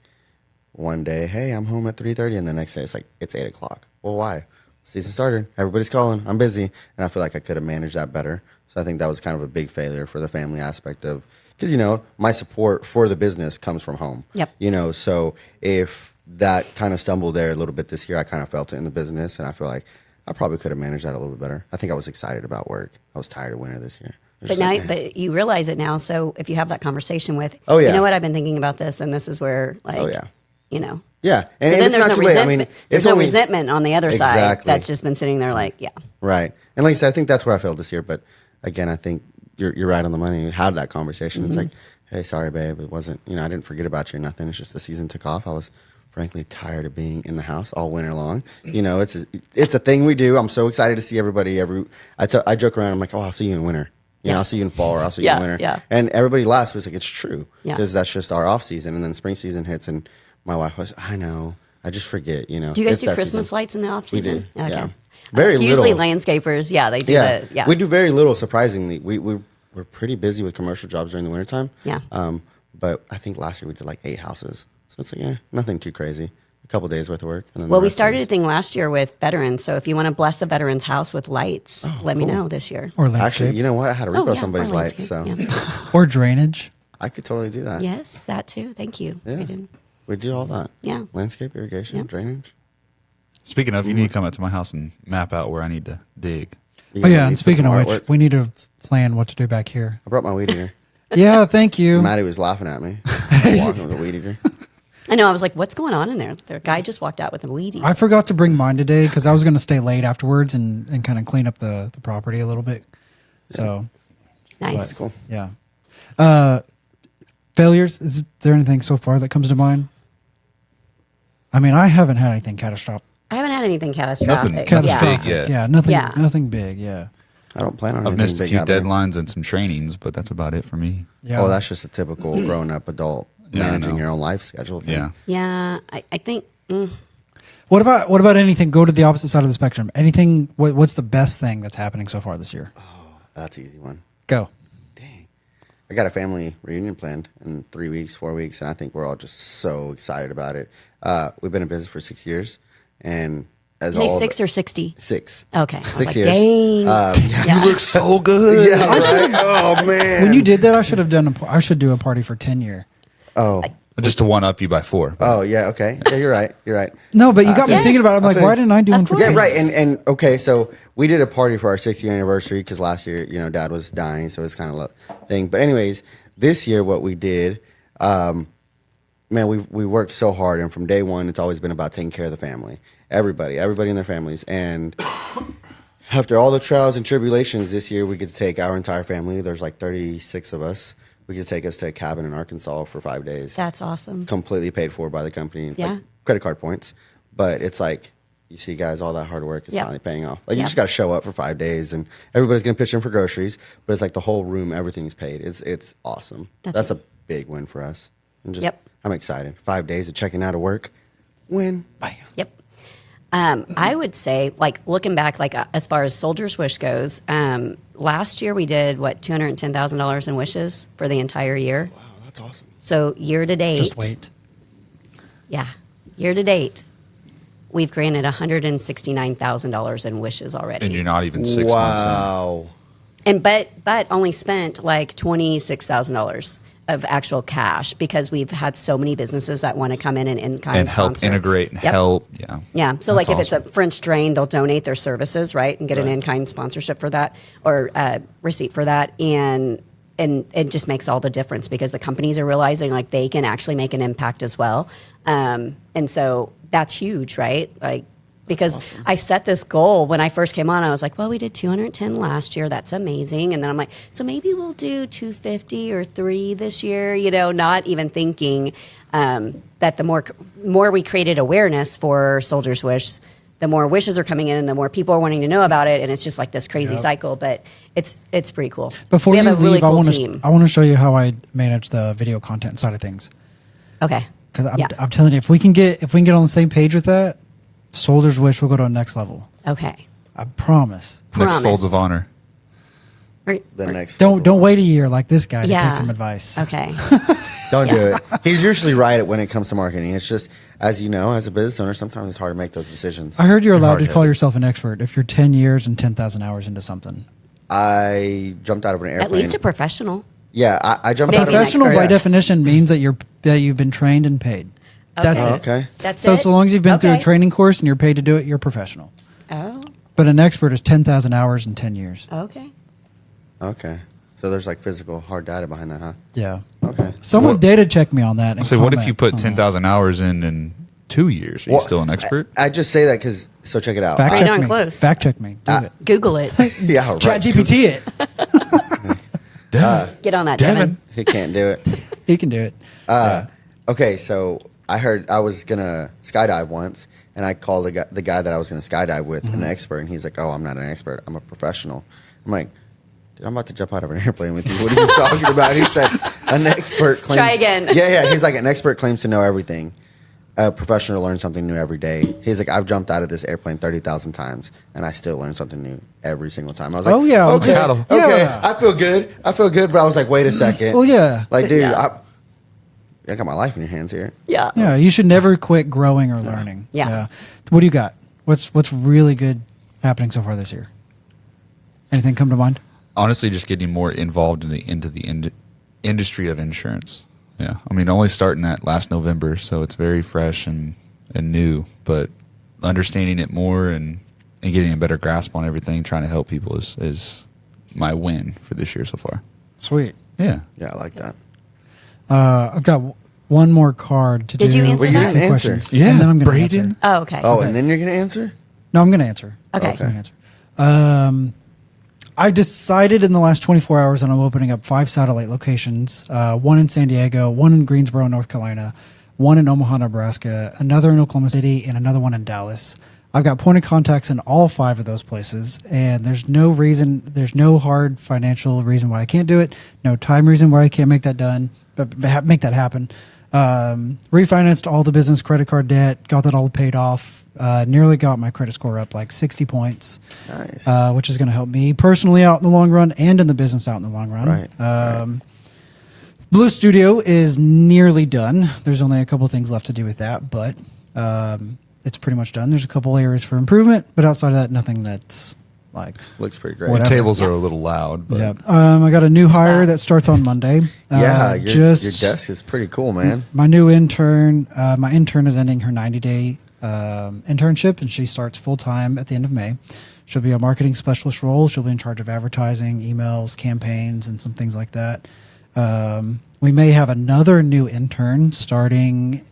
one day, hey, I'm home at 3:30, and the next day it's 8 o'clock. Well, why? Season started. Everybody's calling. I'm busy, and I feel like I could have managed that better. So I think that was kind of a big failure for the family aspect of, because you know my support for the business comes from home. Yep. You know, so if that kind of stumbled there a little bit this year, I kind of felt it in the business, and I feel like I probably could have managed that a little bit better. I think I was excited about work. I was tired of winter this year. I was But just now, like, "Man." but you realize it now. So if you have that conversation with, Oh, yeah. you know what, I've been thinking about this, and this is where, like, Oh, yeah. you know. Yeah, So and then it's there's not no too late. I resentment. mean, there's it's no only, resentment on the other side Exactly. that's just been sitting there, like, yeah. Right. And like I said, I think that's where I failed this year. But again, I think you're right on the money. You had that conversation. It's like, hey, sorry, babe. It wasn't, you know, I didn't forget about you or nothing. It's just the season took off. I was frankly tired of being in the house all winter long. You know, it's a thing we do. I'm so excited to see everybody. I joke around. I'm like, oh, I'll see you in winter. You know, Yeah. I'll see you in fall or I'll see you Yeah, in winter. yeah. And everybody laughs, but it's like, it's true. Yeah. Because that's just our off season. And then spring season hits and my wife was, I know. I just forget, you know. Do you guys It's do that Christmas season. lights in the off We season? do, Okay. yeah. Very Usually little. landscapers, yeah, they do Yeah. the, yeah. We do very little, surprisingly. We're pretty busy with commercial jobs during the wintertime. Yeah. But I think last year we did like 8 houses. So it's like, nothing too crazy. A couple days worth of work. And then Well, the we rest started a is- thing last year with veterans. So if you want to bless a veteran's house with lights, let me cool. know this year. or landscape Actually, you know what? I had to Oh, repo yeah, somebody's or lights. So landscape, yeah. or drainage. I could totally do that. Yes, that too. Thank you. Yeah. We did. We do all that. Yeah. Landscape, irrigation, Yep. drainage. Speaking of, you need to come out to my house and map out where I need to dig. You Oh yeah, need and to speaking put of some which, artwork. we need to plan what to do back here. I brought my weed eater. Yeah, thank you. Maddie was laughing at me. Walking with a weed eater. I know. I was like, what's going on in there? The guy just walked out with a weed eater. I forgot to bring mine today because I was going to stay late afterwards and kind of clean up the property a little bit. So, Nice. Cool. yeah. Failures, is there anything so far that comes to mind? I mean, I haven't had anything I haven't had anything catastrophic. Nothing Catastrophic. big yet. Yeah, nothing. Yeah. Nothing big. Yeah. I don't plan on I've missed a anything few big happening. deadlines and some trainings, but that's about it for me. Yeah. Oh, that's just a typical grown-up adult Yeah, I managing know. your own life schedule thing. Yeah. Yeah, I think. What about anything? Go to the opposite side of the spectrum. Anything? What's the best thing that's happening so far this year? That's an easy one. Go. Dang. I got a family reunion planned in 3 weeks, 4 weeks, and I think we're all just so excited about it. We've been in business for 6 years, and as Say all 6 or 60. 6. Okay. I was 6 like, years. dang. Yeah. You look so good. Yeah, right? Oh man. When you did that, I should have done. I should do a party for 10 year. Oh. Just to one up you by 4. Oh yeah. Okay. Yeah, you're right. You're right. No, but you got me Yes. thinking about it. I'm like, Okay. why didn't I do Of one for course. 10? Yeah, right. And okay, so we did a party for our 6th year anniversary because last year, Dad was dying, so it's kind of a thing. But anyways, this year what we did, man, we worked so hard, and from day one, it's always been about taking care of the family, everybody in their families, and after all the trials and tribulations this year, we get to take our entire family. There's like 36 of us. We could take us to a cabin in Arkansas for 5 days. That's awesome. Completely paid for by the company. Yeah. Like credit card points. But it's like, you see, guys, all that hard work is Yeah. finally paying off. Like, you Yeah. just got to show up for 5 days, and everybody's going to pitch in for groceries. But it's like the whole room, everything's paid. It's awesome. That's a big win for us. And just, Yep. I'm excited. 5 days of checking out of work. Win. Bam. Yep. I would say, like, looking back, like, as far as Soldier's Wish goes, last year we did, $210,000 in wishes for the entire year. Wow, that's awesome. So year to date. Just wait. Yeah. Year to date, we've granted $169,000 in wishes already. And you're not even 6 months Wow. And but only spent like $26,000 of actual cash because we've had so many businesses that want to come in and in-kind and help sponsor. integrate and Yep. help. Yeah. Yeah. So That's like if it's awesome. a French drain, they'll donate their services, right? And get an Right. in-kind sponsorship for that or receipt for that. And it just makes all the difference because the companies are realizing like they can actually make an impact as well. And so that's huge, right? Like, because I set this goal when I first came on. I was like, well, we did 210 last year. That's amazing. And then I'm like, so maybe we'll do 250 or 3 this year, not even thinking that the more we created awareness for Soldier's Wish, the more wishes are coming in and the more people are wanting to know about it. And it's just like this crazy cycle, but it's pretty cool. Before we you have a really leave, cool team. I want to show you how I manage the video content side of things. Okay. Because Yeah. I'm telling you, if we can get on the same page with that, Soldier's Wish will go to a next level. Okay. I promise. Next folds Promise. of honor. The next. Don't wait a year like this guy to Yeah. take some advice. Okay. Don't do it. He's usually right at when it comes to marketing. It's just, as you know, as a business owner, sometimes it's hard to make those decisions. I heard you're allowed to Hard-headed. call yourself an expert if you're 10 years and 10,000 hours into something. I jumped out of an airplane. At least a professional. Yeah, I jumped Maybe out of an Professional expert. by definition means that you've been trained and paid. That's Okay. it. Okay. That's So it? so long as you've been through a Okay. training course and you're paid to do it, you're professional. Oh, But an expert is 10,000 hours in 10 years. okay. Okay. So there's like physical hard data behind that, huh? Yeah. Okay. Someone What- data check me on that. And So what if comment you put on that. 10,000 hours in 2 years? Are you Well, still an expert? I just say that because, so check it out. Fact Pretty check darn me. close. Fact check me. Do it. Google it. Yeah, right. Chat GPT it. Get on that, Devin. He can't do it. He can do it. Okay, so I heard I was gonna skydive once, and I called the guy that I was gonna skydive with Mm-hmm. an expert, and he's like, "Oh, I'm not an expert. I'm a professional." I'm like, "Dude, I'm about to jump out of an airplane with you. What are you talking about?" He said, "An expert claims." Try again. Yeah. He's like, "An expert claims to know everything. A professional learns something new every day." He's like, "I've jumped out of this airplane 30,000 times, and I still learn something new every single time." I was like, Oh, yeah, okay, just- okay, yeah. I feel good. But I was like, wait a second. Well, yeah. Like, dude, Yeah. I got my life in your hands here. Yeah. Yeah, you should never quit growing or learning. Yeah. What do you got? What's really good happening so far this year? Anything come to mind? Honestly, just getting more involved into the industry of insurance. Yeah, I mean, only starting that last November, so it's very fresh and new. But understanding it more and getting a better grasp on everything, trying to help people is my win for this year so far. Sweet. Yeah. Yeah, I like that. I've got one more card to do. Did you answer Well, you that? didn't answer. Questions. And then I'm going to Braden. answer. Oh, okay. Oh, Okay. and then you're going to answer? No, I'm going to answer. Okay. I'm gonna answer. I decided in the last 24 hours that I'm opening up 5 satellite locations, one in San Diego, one in Greensboro, North Carolina, one in Omaha, Nebraska, another in Oklahoma City, and another one in Dallas. I've got point of contacts in all 5 of those places, and there's no hard financial reason why I can't do it. No time reason why I can't make that happen. Refinanced all the business credit card debt, got that all paid off. Nearly got my credit score up like 60 points. Nice. Which is going to help me personally out in the long run and in the business out in the long run. Right. Blue Studio is nearly done. There's only a couple things left to do with that, but it's pretty much done. There's a couple areas for improvement, but outside of that, nothing that's like Looks pretty great. Whatever. Tables are a little loud, but yeah. I got a new hire that starts on Monday. Yeah, your desk is pretty cool, man. My new intern, my intern is ending her 90-day internship, and she starts full-time at the end of May. She'll be a marketing specialist role. She'll be in charge of advertising, emails, campaigns, and some things like that. We may have another new intern starting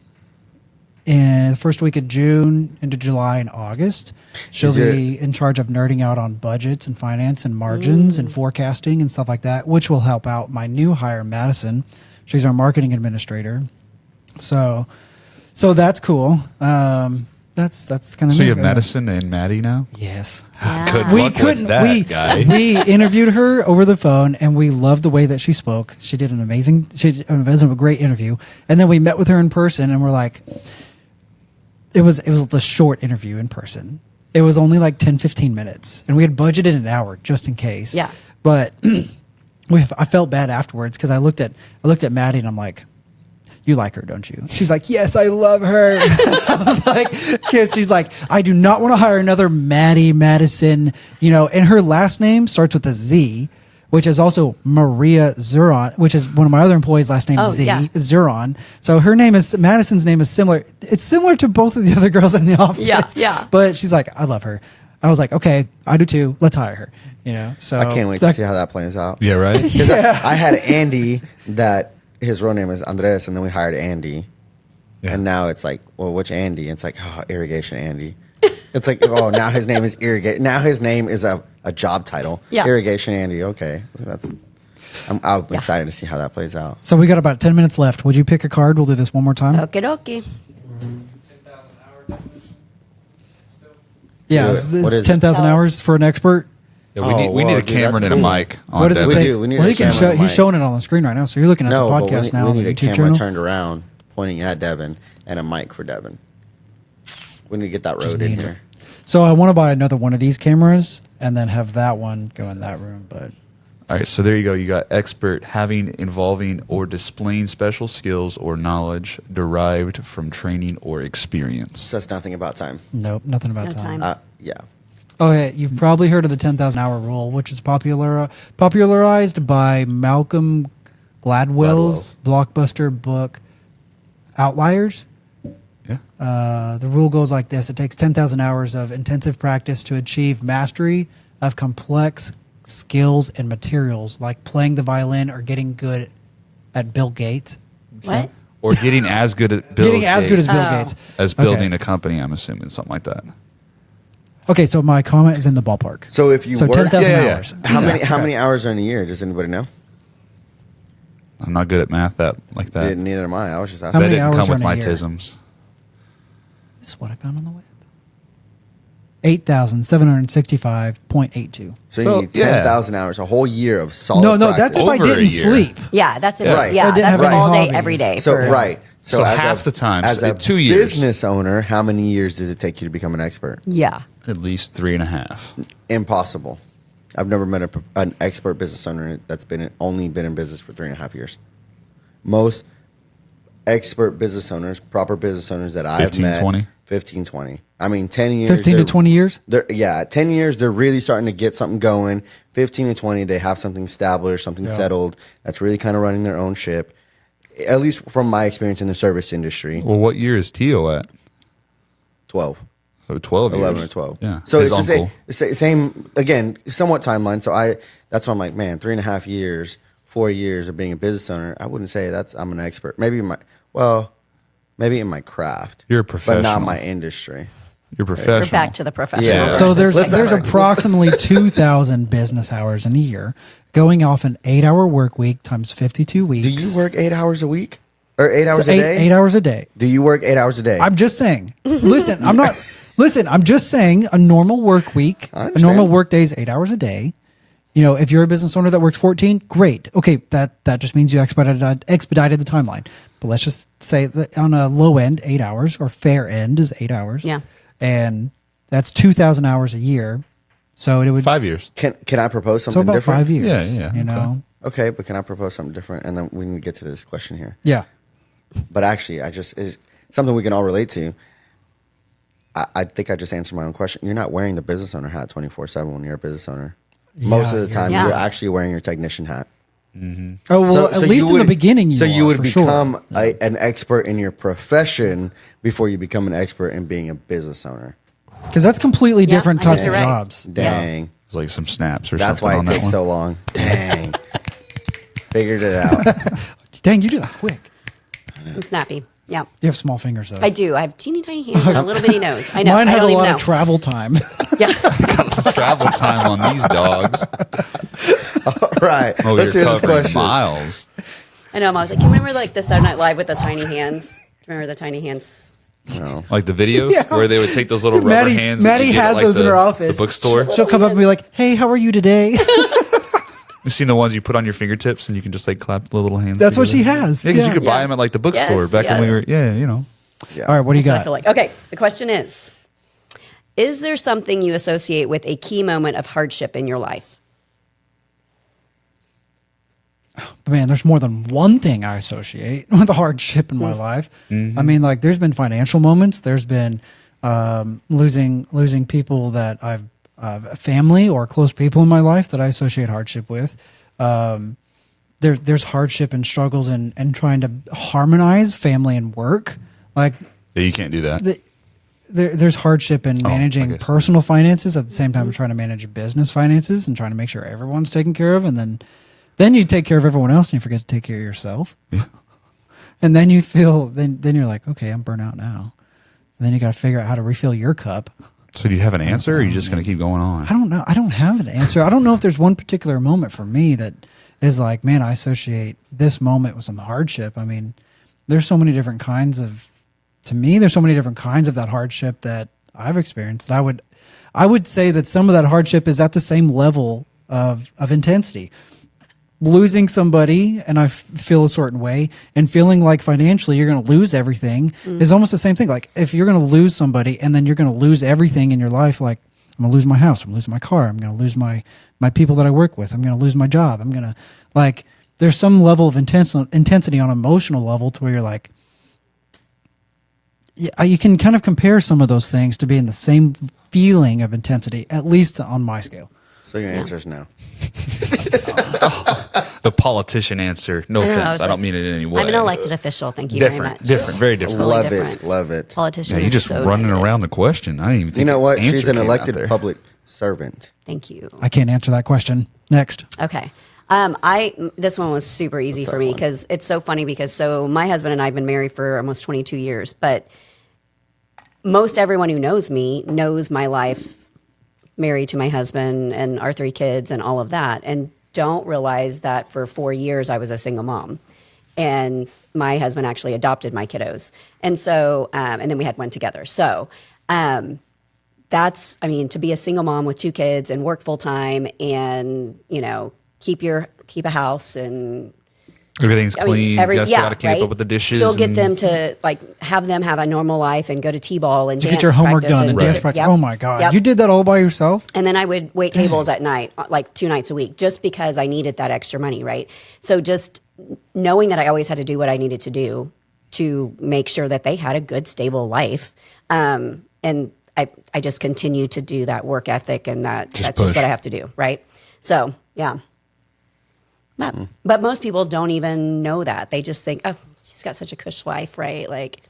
in the first week of June into July and August. She'll be in charge of nerding out on budgets and finance and margins and forecasting and stuff like that, which will help out my new hire, Madison. She's our marketing administrator. So that's cool. That's kind of so you have Madison and Maddie now. Yes. Yeah. Good We luck couldn't. with that, guy. We interviewed her over the phone, and we loved the way that she spoke. She did a great interview, and then we met with her in person, and we're like, it was the short interview in person. It was only like 10-15 minutes, and we had budgeted an hour just in case. Yeah. But I felt bad afterwards because I looked at Maddie, and I'm like, you like her, don't you? She's like, yes, I love her. I was like, she's like, I do not want to hire another Madison, and her last name starts with a Z, which is also Maria Zuron, which is one of my other employees' last name is Z, Zuron. So Madison's name is similar. It's similar to both of the other girls in the office. Yeah. But she's like, I love her. I was like, okay, I do too. Let's hire her. So I can't wait to see how that plays out. Yeah, right. Because I had Andy that his real name is Andres, and then we hired Andy. Yeah. And now it's like, well, which Andy? It's like, irrigation Andy. It's like, now his name is irrigation. Now his name is a job title. Yeah. Irrigation Andy. Okay. I'm excited to see how that plays out. So we got about 10 minutes left. Would you pick a card? We'll do this one more time. Okie dokie. Yeah, What this is it? 10,000 hours for an expert. Yeah, we need a dude, Cameron that's and a cool. mic. On What does it Devin. take? do. We need Well, a he can camera show. and a He's mic. showing it on the screen right now, so you're looking at No, the but podcast now we on the need a YouTube camera channel. turned around, pointing at Devin, and a mic for Devin. We need to get that Just road in need it. here. So I want to buy another one of these cameras and then have that one go in that room. But All right, so there you go. You got expert, having, involving, or displaying special skills or knowledge derived from training or experience. Says nothing about time. nope, nothing about No time. time. Yeah. Oh, yeah, you've probably heard of the 10,000 hour rule, which is popularized by Malcolm Gladwell's blockbuster book Outliers. Yeah. The rule goes like this: it takes 10,000 hours of intensive practice to achieve mastery of complex skills and materials, like playing the violin or getting good at Bill Gates. What? Or getting as good at Bill Getting as good as Bill Oh. Gates. as Okay. building a company, I'm assuming, something like that. Okay, so my comment is in the ballpark. So if you work, 10,000 Yeah, yeah, yeah. hours. how many hours are in a year? Does anybody know? I'm not good at math like that. Neither am I. I was just How asking. That many didn't hours come are with in a my year? tisms. This is what I found on the web. 8,765.82. So So, you need yeah. 10,000 hours, a whole year of solid No, that's practice. if I Over a didn't year. sleep. Yeah, that's it. Right. Yeah, I didn't that's have any all day, hobbies. every day. So for- right. So as half the time, as a 2 years. business owner, how many years does it take you to become an expert? Yeah. At least 3.5. Impossible. I've never met an expert business owner that's only been in business for 3.5 years. Most expert business owners, proper business owners that I've 15, met, 20? 15, 20. I mean, 10 years. 15 to they're- 20 years? Yeah, 10 years, they're really starting to get something going. 15 to 20, they have something established, something settled that's really kind of running their own ship, at least from my experience in the service industry. Well, what year is Tio at? 12. So 12 years. 11 or 12. Yeah. So His it's the uncle. same, again, somewhat timeline. So that's why I'm like, man, 3.5 years, 4 years of being a business owner. I wouldn't say I'm an expert. Maybe in my craft. You're a But professional. not my industry. You're professional. We're back to the professional. Yeah. So versus there's expert. approximately 2,000 business hours in a year, going off an 8-hour work week times 52 weeks. Do you work 8 hours a week? Or 8 hours So a day? 8 hours a day. Do you work 8 hours a day? I'm just saying. Listen, I'm not. Listen, I'm just saying a normal work week, I a understand. normal work day is 8 hours a day. You know, if you're a business owner that works 14, great. Okay, that just means you expedited the timeline. But let's just say that on a low end, 8 hours, or fair end is 8 hours. Yeah. And that's 2,000 hours a year. So it would 5 years. Can I propose so something about different? 5 years. Yeah, yeah, You okay. know, Okay, but can I propose something different? And then we need to get to this question here. yeah. But actually, is something we can all relate to. I think I just answered my own question. You're not wearing the business owner hat 24/7 when you're a business owner. Most of the Yeah, time, yeah. you're actually wearing your technician hat. Oh well, at least in the beginning, you would for sure. become an expert in your profession before you become an expert in being a business owner. Because that's completely Yeah, different I think types of you're right. jobs. Dang, It's like some snaps or that's something why on it that takes one. so long. Dang, figured it out. Dang, you do that quick. I'm snappy. Yeah. You have small fingers, though. I do. I have teeny tiny hands and a little bitty nose. I know. Mine I has don't a even lot know. of travel time. Yeah. Travel time on these dogs. All right, Oh, let's you're hear this covering question. miles. I know. I was like, can you remember like the Saturday Night Live with the tiny hands? Remember the tiny hands? No. Like the videos Yeah. where they would take those little rubber Maddie- hands. Maddie that you get at, has like, those in the- her office. The bookstore. She'll come up and be like, "Hey, how are you today?" You've seen the ones you put on your fingertips and you can just like clap the little hands. That's what she together? has. Yeah, because Yeah. you could buy Yeah. them at like the bookstore Yes, back when we yes. were. Yeah, you know. Yeah. All right, what do you That's what I got? feel like. Okay. The question is there something you associate with a key moment of hardship in your life? Man, there's more than one thing I associate with the hardship in my life. I mean, like, there's been financial moments. There's been losing people that I've family or close people in my life that I associate hardship with. There's hardship and struggles and trying to harmonize family and work. Like, Yeah, you can't do that. there's hardship in Oh, I managing guess. personal finances at the same time trying to manage business finances and trying to make sure everyone's taken care of, and then you take care of everyone else and you forget to take care of yourself. Yeah. And then you feel then you're like, okay, I'm burnt out now. And then you got to figure out how to refill your cup. So do you have an answer, or are you just going to keep going on? I don't know. I don't have an answer. I don't know if there's one particular moment for me that is like, man, I associate this moment with some hardship. I mean, there's so many different kinds of, to me, there's so many different kinds of that hardship that I've experienced. That I would say that some of that hardship is at the same level of intensity. Losing somebody and I feel a certain way, and feeling like financially you're going to lose everything is almost the same thing. Like, if you're going to lose somebody and then you're going to lose everything in your life, like, I'm going to lose my house, I'm going to lose my car, I'm going to lose my people that I work with, I'm going to lose my job, I'm going to, like, there's some level of intensity on an emotional level to where you're like, yeah, you can kind of compare some of those things to being the same feeling of intensity, at least on my scale. So your answer is no. The politician answer. No I know, I offense. was I don't like, mean it in any way. I'm an elected official. Thank you very Different. much. Different. Very different. Totally Love different. it. Love it. Politician. Yeah, you're is just so running negative. around the question. I didn't even think You know the what? answer She's an came out elected there. public servant. Thank you. I can't answer that question. Next. Okay. This one was super easy for me one. because it's so funny because my husband and I have been married for almost 22 years, but most everyone who knows me knows my life married to my husband and our 3 kids and all of that, and don't realize that for 4 years I was a single mom, and my husband actually adopted my kiddos, and so and then we had one together. So that's, I mean, to be a single mom with 2 kids and work full time and, you know, keep a house and Everything's I mean, clean. You still got to keep right? up with the dishes. Still get and- them to have them have a normal life and go to t-ball and Did you dance get your homework practice done and dance Yep. practice? Oh my God. Yep. You did that all by yourself? And then I would wait tables at night, like 2 nights a week, just because I needed that extra money, right? So just knowing that I always had to do what I needed to do to make sure that they had a good, stable life. And I just continue to do that work ethic, and that's push. just what I have to do, right? So, yeah. But most people don't even know that. They just think, oh, she's got such a cush life, right? Like,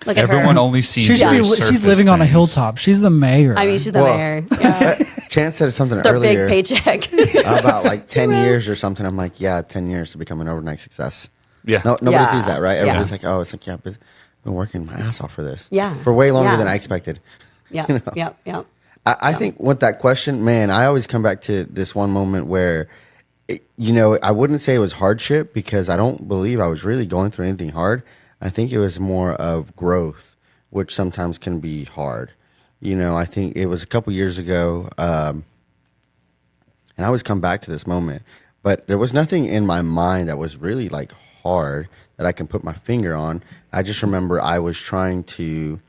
look at Everyone her. only sees She should your be, she's surface living on a things. hilltop. She's the mayor. I mean, she's the Well, mayor. Yeah. Chance said something Their earlier big paycheck. about like 10 years or something. I'm like, yeah, 10 years to become an overnight success. Yeah. No, nobody Yeah. sees that, right? Everybody's Yeah. like, oh, it's like, yeah, but I've been working my ass off for this. Yeah. For way longer Yeah. than I expected. Yeah, You know? yeah. I think with that question, man, I always come back to this one moment where, I wouldn't say it was hardship because I don't believe I was really going through anything hard. I think it was more of growth, which sometimes can be hard. you know, I think it was a couple years ago, and I always come back to this moment, but there was nothing in my mind that was really like hard that I can put my finger on. I just remember I was trying to,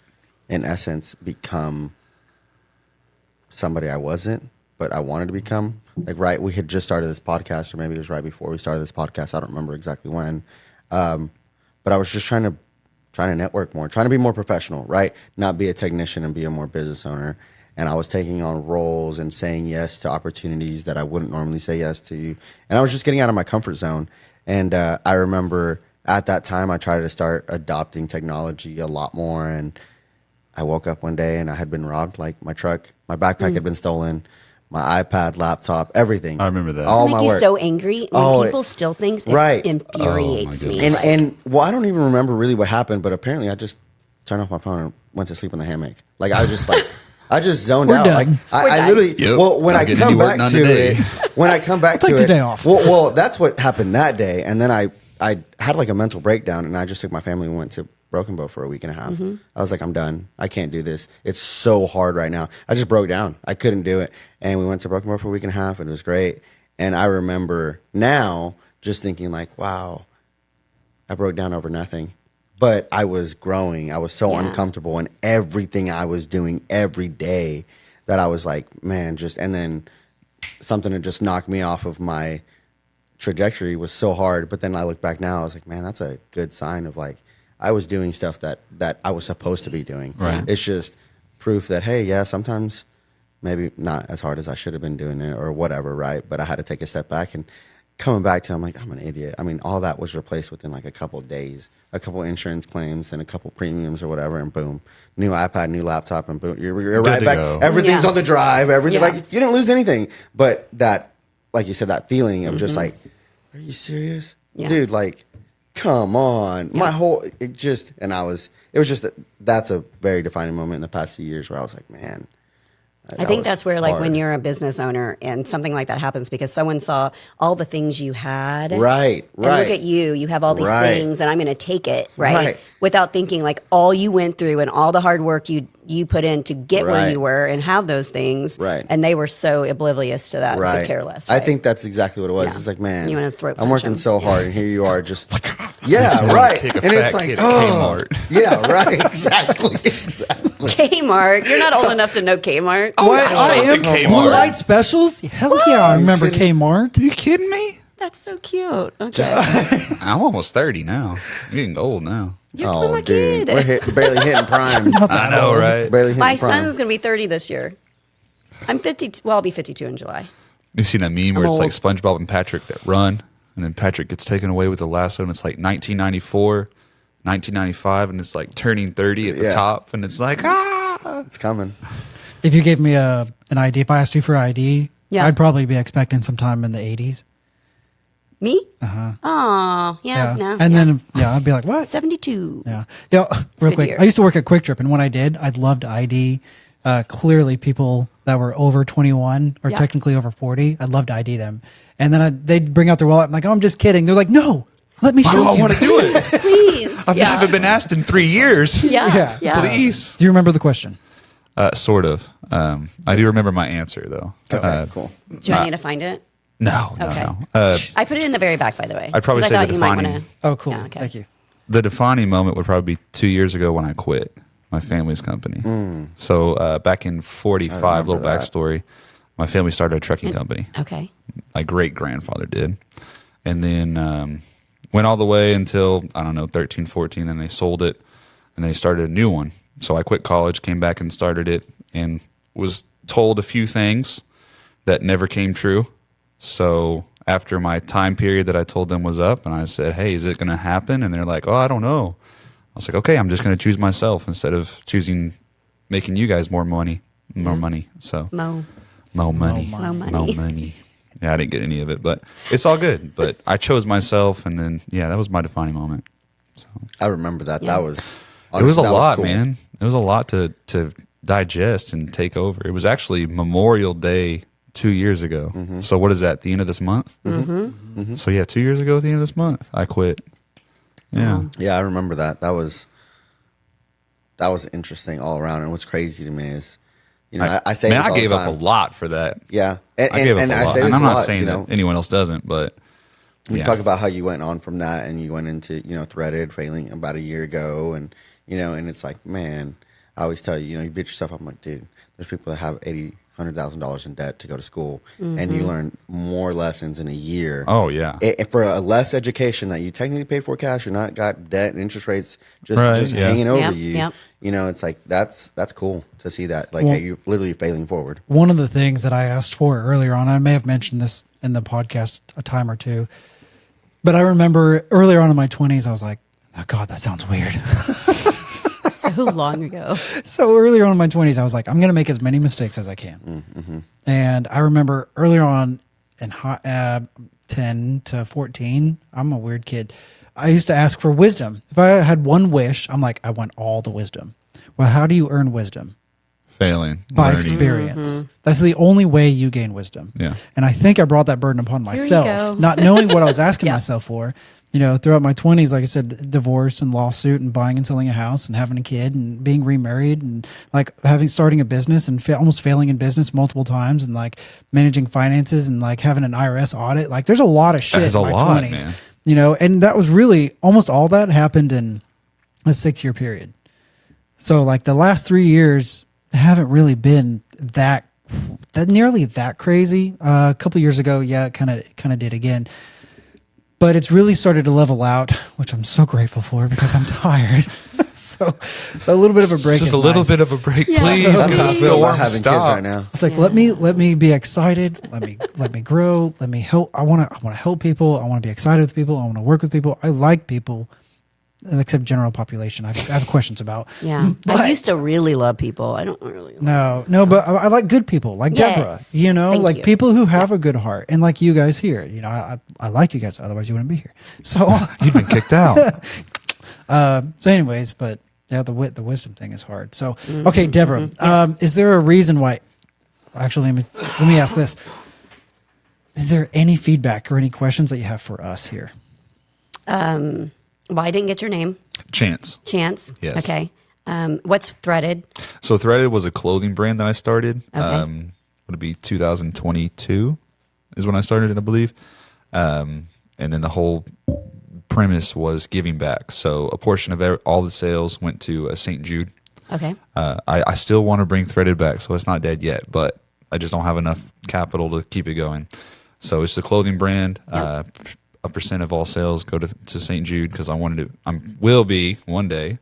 in essence, become somebody I wasn't, but I wanted to become. Like, right, we had just started this podcast, or maybe it was right before we started this podcast. I don't remember exactly when. But I was just trying to network more, trying to be more professional, right? Not be a technician and be a more business owner. And I was taking on roles and saying yes to opportunities that I wouldn't normally say yes to. And I was just getting out of my comfort zone. And I remember at that time, I tried to start adopting technology a lot more. And I woke up one day and I had been robbed. Like, my truck, my backpack had been stolen, my iPad, laptop, everything. I remember that. All Doesn't my make you work. so angry when people steal things. It Right. infuriates Oh, my me. goodness. And well, I don't even remember really what happened, but apparently I just turned off my phone and went to sleep in the hammock. Like, I was just like, I just zoned We're out. done. Like, We're I done. literally, Yep. well, when Not I getting come any work back done to today. it, when I come back to take it, the day off. Well, that's what happened that day. And then I had like a mental breakdown, and I just took my family and went to Broken Bow for a week and a half. I was like, I'm done. I can't do this. It's so hard right now. I just broke down. I couldn't do it. And we went to Broken Bow for a week and a half, and it was great. And I remember now just thinking like, wow, I broke down over nothing. But I was growing. I was so Yeah. uncomfortable in everything I was doing every day that I was like, man, and then something had just knocked me off of my trajectory was so hard. But then I look back now, I was like, man, that's a good sign of like, I was doing stuff that I was supposed to be doing. Right. It's just proof that, hey, yeah, sometimes maybe not as hard as I should have been doing it or whatever, right? But I had to take a step back, and coming back to it, I'm like, I'm an idiot. I mean, all that was replaced within like a couple of days, a couple insurance claims and a couple premiums or whatever, and boom, new iPad, new laptop, and boom, you're Good right to back. go. Everything's Yeah. on the drive. Everything, Yeah. like, you didn't lose anything. But that, like you said, that feeling of just like, are you serious? Yeah. Dude, like, come on. Yeah. My whole, it was just that's a very defining moment in the past few years where I was like, man. I think that's where, like, when hard. you're a business owner and something like that happens because someone saw all the things you had. Right. And look at you have all these Right. things and I'm going to take it, right? Right. Without thinking like all you went through and all the hard work you put in to get where Right. you were and have those things. Right. And they were so oblivious to that, Right. could care less. I right? think that's exactly what it was. Yeah. It's like, man, You wanna throat I'm punch working him. so Yeah. hard, and here you are just, yeah, right. Kick a And fat it's like, kid at oh, Kmart. yeah, right, exactly. Kmart. You're not old enough to know Kmart. What? I I showed am the Kmart. Blue Light Specials? Hell yeah, I remember Kmart. Are you kidding me? That's so cute. Okay. I'm almost 30 now. I'm getting old now. You're Oh, my dude, kid. we're barely hitting prime. I know, right? Barely hitting My prime. son's going to be 30 this year. I'm 52. Well, I'll be 52 in July. You've seen that meme where I'm it's like old. SpongeBob and Patrick that run, and then Patrick gets taken away with the lasso, and it's like 1994, 1995, and it's like turning 30 at the Yeah. top, and it's like, ah! It's coming. If you gave me an ID, if I asked you for ID, Yeah. I'd probably be expecting sometime in the 80s. Me? Uh-huh. Oh, yeah. No. And yeah. then, I'd be like, what? 72. Yeah. Yeah. Real good quick. year. I used to work at Quick Trip, and when I did, I'd love to ID clearly people that were over 21 or Yeah. technically over 40. I'd love to ID them. And then they'd bring out their wallet. I'm like, oh, I'm just kidding. They're like, no, let me show Oh, I you. want to do it. Please. I've yeah. never been asked in 3 years. Yeah. Yeah. Yeah. Please. Do you remember the question? Sort of. I do remember my answer, though. Okay, cool. Do I need to find it? No, Okay. no. I put it in the very back, by the way. I'd probably 'cause say I the thought you might defining- wanna- Oh, cool. Yeah, okay. Thank you. The defining moment would probably be 2 years ago when I quit my family's company. So back in 45, little that. backstory, my family started a trucking company. Okay. My great grandfather did. And then went all the way until, 13, 14, and they sold it and they started a new one. So I quit college, came back and started it, and was told a few things that never came true. So after my time period that I told them was up, and I said, hey, is it going to happen? And they're like, oh, I don't know. I was like, okay, I'm just going to choose myself instead of choosing making you guys more money. So Mo. Mo money. Mo money. Mo money. Yeah, I didn't get any of it, but it's all good. But I chose myself, and then, that was my defining moment. So I remember that. Yeah. That was, it was a that lot, cool. man. It was a lot to digest and take over. It was actually Memorial Day 2 years ago. So what is that, the end of this month? Mm-hmm. So 2 years ago at the end of this month, I quit. Yeah. Yeah, I remember that. That was interesting all around. And what's crazy to me is You know, I say man, this I all gave the up a time. lot for that. Yeah, I gave up and a I lot. say this And I'm a not lot, saying you know, that anyone else doesn't, but we talk about how you went on from that and you went into, you know, Threaded failing about a year ago, and you know, and it's like, man, I always tell you, you know, you beat yourself up. I'm like, dude, there's people that have $100,000 in debt to go to school, and you learn more lessons in a year. Oh yeah, For a less education that you technically paid for cash, you're not got debt and interest rates just yeah. hanging over Yep, you. yep. You know, it's like that's cool to see that. Like, Well, hey, you're literally failing forward. One of the things that I asked for earlier on, I may have mentioned this in the podcast a time or two, but I remember earlier on in my 20s, I was like, oh God, that sounds weird. So long ago. So earlier on in my 20s, I was like, I'm going to make as many mistakes as I can. Mm-hmm. And I remember earlier on in 10 to 14, I'm a weird kid. I used to ask for wisdom. If I had one wish, I'm like, I want all the wisdom. Well, how do you earn wisdom? failing By learning. experience. That's the only way you gain wisdom. Yeah. And I think I brought that burden upon you myself, go. not knowing what I was asking Yeah. myself for. You know, throughout my 20s, like I said, divorce and lawsuit and buying and selling a house and having a kid and being remarried and like starting a business and almost failing in business multiple times and like managing finances and like having an IRS audit. Like there's a lot of shit That's in a my lot, 20s. man. You know, and that was really almost all that happened in a 6-year period. So like the last 3 years haven't really been that nearly that crazy. A couple years ago, yeah, it kind of did again. But it's really started to level out, which I'm so grateful for because I'm tired. so a little bit of a break. Just is a little nice. bit of a break, Yeah. please. That's Get how I the feel about storm having stop. kids right now. It's like Yeah. let me be excited. Let me grow. Let me help. I want to help people. I want to be excited with people. I want to work with people. I like people, except general population. I have questions about. Yeah. But- I used to really love people. I don't really. No, but I like good people, like Yes. Debrah. You know, Thank like you. people who have a good heart, and like you guys here. You know, I like you guys. Otherwise, you wouldn't be here. So, You've been kicked out. so anyways, but yeah, the wisdom thing is hard. So, okay, Debrah, is there a reason why? Actually, let me ask this: is there any feedback or any questions that you have for us here? Well, I didn't get your name. Chance. Chance. Yes. Okay. What's Threaded? So Threaded was a clothing brand that I started. Okay. Would it be 2022 is when I started it, I believe. And then the whole premise was giving back. So a portion of all the sales went to St. Jude. Okay. I still want to bring Threaded back, so it's not dead yet, but I just don't have enough capital to keep it going. So it's the clothing brand. Yeah. A percent of all sales go to St. Jude because I will be one day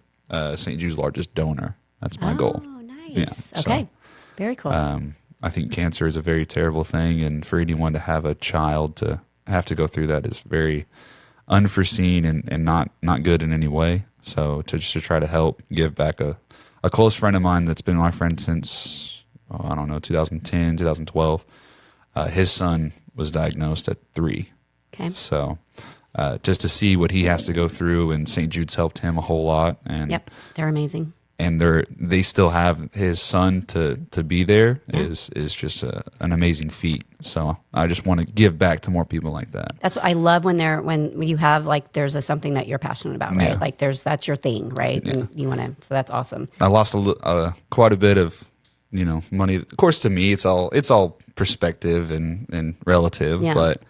St. Jude's largest donor. That's my goal. Oh, nice. Yeah, so, Okay. Very cool. I think cancer is a very terrible thing, and for anyone to have a child to have to go through that is very unforeseen and not good in any way. So to try to help give back a close friend of mine that's been my friend since, 2010, 2012, his son was diagnosed at 3. Okay. So just to see what he has to go through, and St. Jude's helped him a whole lot. And Yep. They're amazing. and they still have his son to be there Yeah. is just an amazing feat. So I just want to give back to more people like that. That's what I love when you have like there's something that you're passionate about, right? Yeah. Like that's your thing, right? And you want to. So that's awesome. I lost quite a bit of money. Of course, to me, it's all perspective and relative. Yeah. But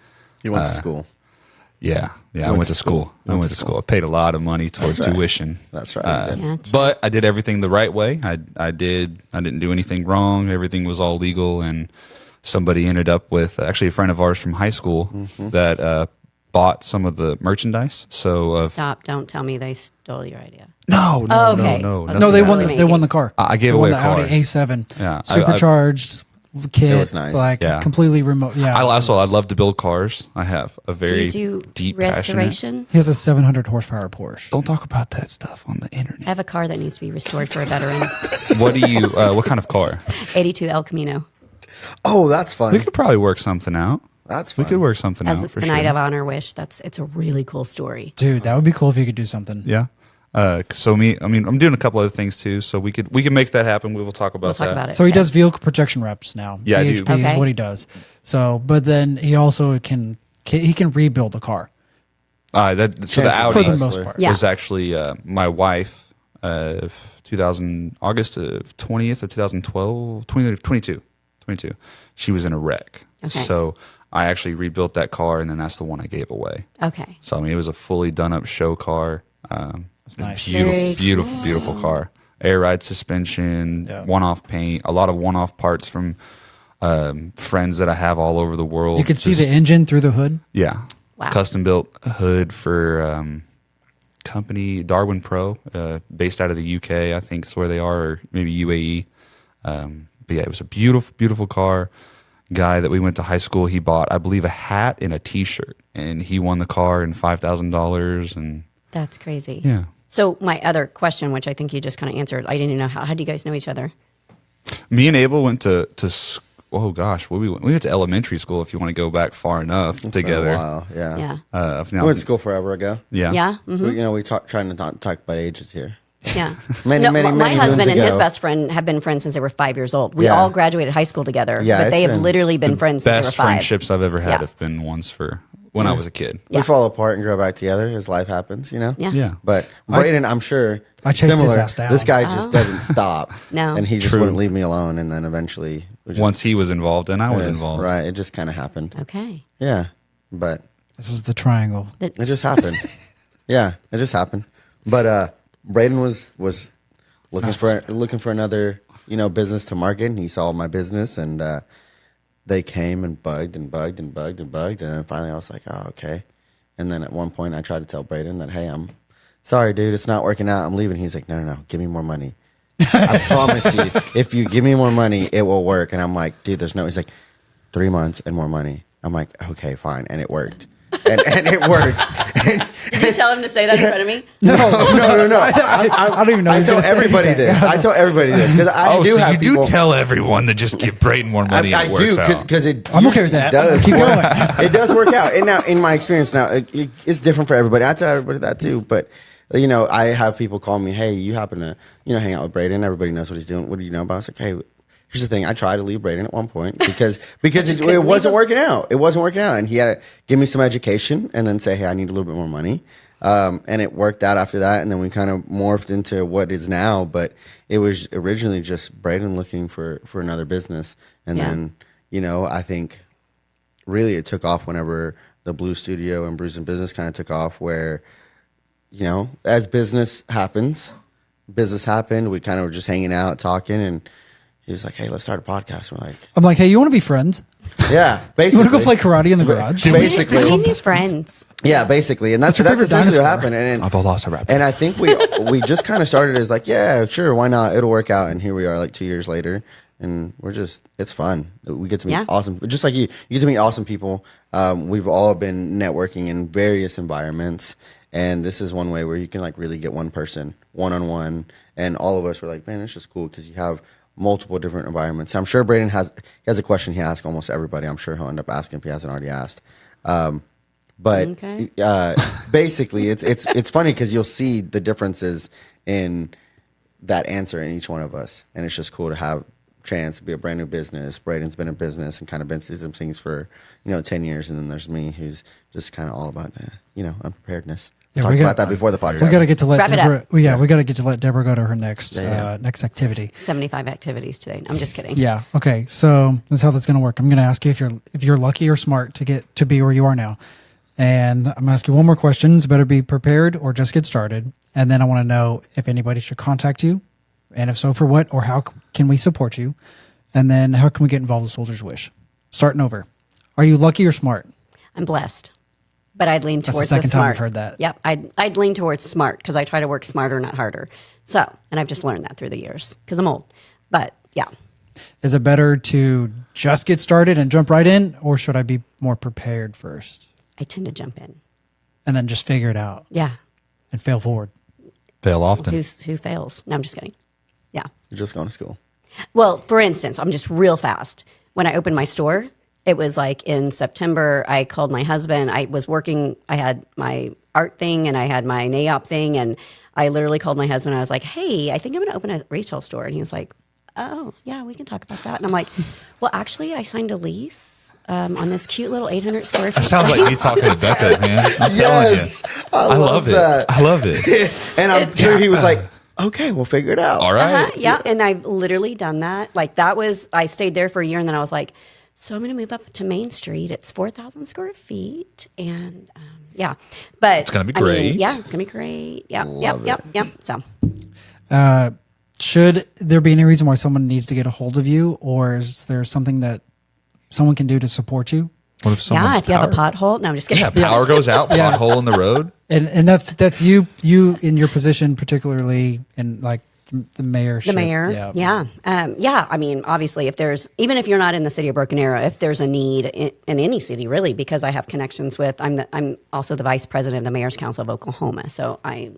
You went to school. yeah, I went to school. I went to school. I paid a lot of money towards That's right. tuition. That's right. Yeah, But I did everything the right way. I didn't do anything wrong. Everything was all legal, and somebody ended up with actually a friend of ours from high school that bought some of the merchandise. So Stop! Don't tell me they stole your idea. no, Oh, okay. no. Okay. No, they Really won. make They won it. the car. I gave They won away the a car. Audi A7. Yeah, Supercharged kit. It was nice. Like Yeah. completely remote. Yeah. I love to build cars. I have a very Do you do deep restoration? passion. He has a 700 horsepower Porsche. Don't talk about that stuff on the I internet. have a car that needs to be restored for a veteran. What do you? What kind of car? 82 El Camino. Oh, that's fun. We could probably work something out. That's We fun. could work something As out for the sure. night of honor wish. It's a really cool story. Dude, that would be cool if you could do something. Yeah. I'm doing a couple other things too, so we can make that happen. We will talk about We'll talk that. about it. So he Okay. does vehicle protection reps now. Yeah, I do. VHP is Okay. what he does. So, but then he also can rebuild a car So the Chances Audi for the most part. Yeah. was actually my wife August of 20th of 2012, 22. She was in a wreck. Okay. So I actually rebuilt that car, and then that's the one I gave away. Okay. So I mean, it was a fully done up show car. It's nice. Beautiful car. Air ride suspension, Yeah. one-off paint, a lot of one-off parts from friends that I have all over the world. You could see the engine through the hood. Yeah. Wow. Custom built hood for company Darwin Pro, based out of the UK, I think is where they are, or maybe UAE. But yeah, it was a beautiful car. Guy that we went to high school, he bought, I believe, a hat and a T-shirt, and he won the car and $5,000. And That's crazy. yeah. So my other question, which I think you just kind of answered, I didn't even know how do you guys know each other? Me and Abel went to oh gosh, we went to elementary school, if you want to go back far enough, together. Wow, yeah. Yeah. We went to school forever ago. Yeah. Yeah. Mhm. We trying to not talk about ages here. Yeah. Many my moons husband and his ago. best friend have been friends since they were 5 years old. We Yeah. all graduated high school together, Yeah, but they it's have been literally been friends since they were Best 5. friendships I've ever had Yeah. have been ones for when I was a kid. Yeah. We fall apart and grow back together as life happens, Yeah. Yeah. But Braden, I'm sure, I chased his similar. ass down. This guy just doesn't stop. No. And he just True. wouldn't leave me alone. And then eventually, we just, Once he was involved and I was involved. Right. It just kind of happened. Okay. Yeah. But This is the triangle. it just happened. Yeah. It just happened. But Braden was looking for another, business to market. And he saw my business, and they came and bugged. And then finally I was like, oh, okay. And then at one point I tried to tell Braden that, hey, I'm sorry, dude, it's not working out. I'm leaving. He's like, no, give me more money. I promise you, if you give me more money, it will work. And I'm like, dude, there's no, he's like, 3 months and more money. I'm like, okay, fine. And it worked. And it worked. Did you tell him to say that in front of me? No. I don't even know. I he's tell gonna say everybody anything. this. I tell everybody this because I do so have you people. do tell everyone to just give Brayton more money I and it works do out. because it. I'm okay with usually that. Does Keep work. going. It does work out, and now in my experience, now it's different for everybody. I tell everybody that too, but I have people call me, hey, you happen to hang out with Braden. Everybody knows what he's doing. What do you know about? I was like, hey. Here's the thing. I tried to leave Braden at one point because it wasn't working out. It wasn't working out, and he had to give me some education and then say, "Hey, I need a little bit more money." And it worked out after that, and then we kind of morphed into what is now. But it was originally just Braden looking for another business, and then I think really it took off whenever the Blue Studio and Brews and Business kind of took off, where as business happened. We kind of were just hanging out, talking, and he was like, hey, let's start a podcast. We're like, I'm like, hey, you want to be friends? yeah, You basically. want to go play karate in the garage? Basically. We need friends. Yeah, basically. And that's What's your favorite essentially what dinosaur? happened. And I've lost a rabbit. and I think we just kind of started as like, yeah, sure, why not? It'll work out. And here we are like 2 years later. And it's fun. We get to meet awesome, just like you get to meet awesome people. We've all been networking in various environments. And this is one way where you can like really get one person one-on-one. And all of us were like, man, it's just cool because you have multiple different environments. I'm sure Braden has a question he asks almost everybody. I'm sure he'll end up asking if he hasn't already asked. But basically, it's funny because you'll see the differences in that answer in each one of us, and it's just cool to have a chance to be a brand new business. Braden's been in business and kind of been through some things for 10 years, and then there's me who's just kind of all about unpreparedness. Yeah, Talked we about got- that before the podcast. We got to get to let Wrap it up. Debrah. We got to get to let Debrah go to her next next activity. 75 activities today. I'm just kidding. Yeah. Okay. So this is how that's going to work. I'm going to ask you if you're lucky or smart to get to be where you are now, and I'm going to ask you one more question. It's better be prepared or just get started, and then I want to know if anybody should contact you, and if so, for what or how can we support you, and then how can we get involved with Soldier's Wish? Starting over. Are you lucky or smart? I'm blessed, but I'd lean That's the towards second time smart. I've heard that. Yep, I'd lean towards smart because I try to work smarter, not harder. So, and I've just learned that through the years because I'm old. But yeah, Is it better to just get started and jump right in, or should I be more prepared first I tend to jump in. and then just figure it out Yeah, and fail forward? Fail often. who fails? No, I'm just kidding. Yeah. You're just going to school. Well, for instance, I'm just real fast. When I opened my store, it was like in September, I called my husband. I was working, I had my art thing and I had my NAOP thing. And I literally called my husband. I was like, hey, I think I'm going to open a retail store. And he was like, oh, yeah, we can talk about that. And I'm like, well, actually, I signed a lease on this cute little 800 square feet. Sounds like me talking to Becca, man. I'm telling you. I love it. that. I love it. And I'm sure he was like, Okay, we'll figure it out. All right. Yeah. And I've literally done that. Like I stayed there for a year and then I was like, so I'm going to move up to Main Street. It's 4,000 square feet. And yeah, but It's gonna be great. yeah, it's going to be great. Yeah. Love Yep. So Should there be any reason why someone needs to get a hold of you, or is there something that someone can do to support you? What if someone's if you have a pothole, no, I'm just kidding. Yeah, power goes out, pothole in the road. And that's you in your position, particularly in like the mayorship. The mayor, yeah. I mean, obviously, even if you're not in the city of Broken Arrow, if there's a need in any city, really, because I have connections with, I'm also the vice president of the Mayor's Council of Oklahoma, so I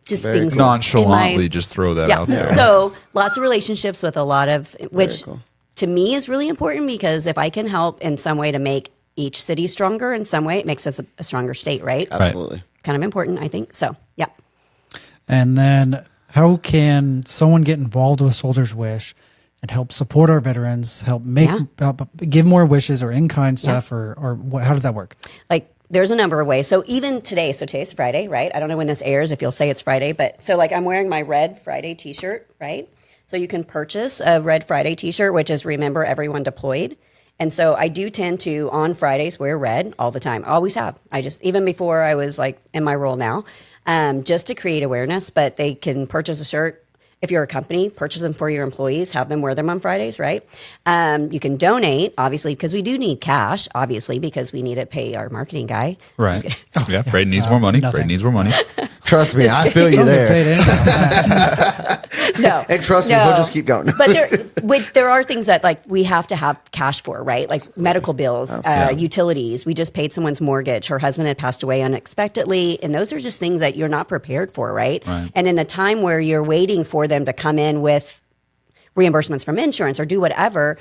just Very things cool. Nonchalantly just throw that out there. So lots of relationships with a lot of, which cool. to me is really important because if I can help in some way to make each city stronger in some way, it makes us a stronger state, right? Absolutely. Kind of important, I think. So, yeah. And then how can someone get involved with Soldier's Wish and help support our veterans, help give more wishes or in-kind stuff, or what, how does that work? Like, there's a number of ways. So even today, today's Friday, right? I don't know when this airs, if you'll say it's Friday, but so like I'm wearing my Red Friday t-shirt, right? So you can purchase a Red Friday t-shirt, which is Remember Everyone Deployed. And so I do tend to, on Fridays, wear red all the time. Always have. Even before I was like in my role now, just to create awareness, but they can purchase a shirt. If you're a company, purchase them for your employees, have them wear them on Fridays, right? You can donate, obviously, because we do need cash, obviously, because we need to pay our marketing guy. Right. Yeah, Braden needs more money. Nothing. Braden needs more money. Trust me, I feel you Don't get there. paid anything. No. And trust me, No. he'll just keep going. But there are things that like we have to have cash for, right? Like medical bills, utilities. We just paid someone's mortgage. Her husband had passed away unexpectedly. And those are just things that you're not prepared for, right? And in the time where you're waiting for them to come in with reimbursements from insurance or do whatever,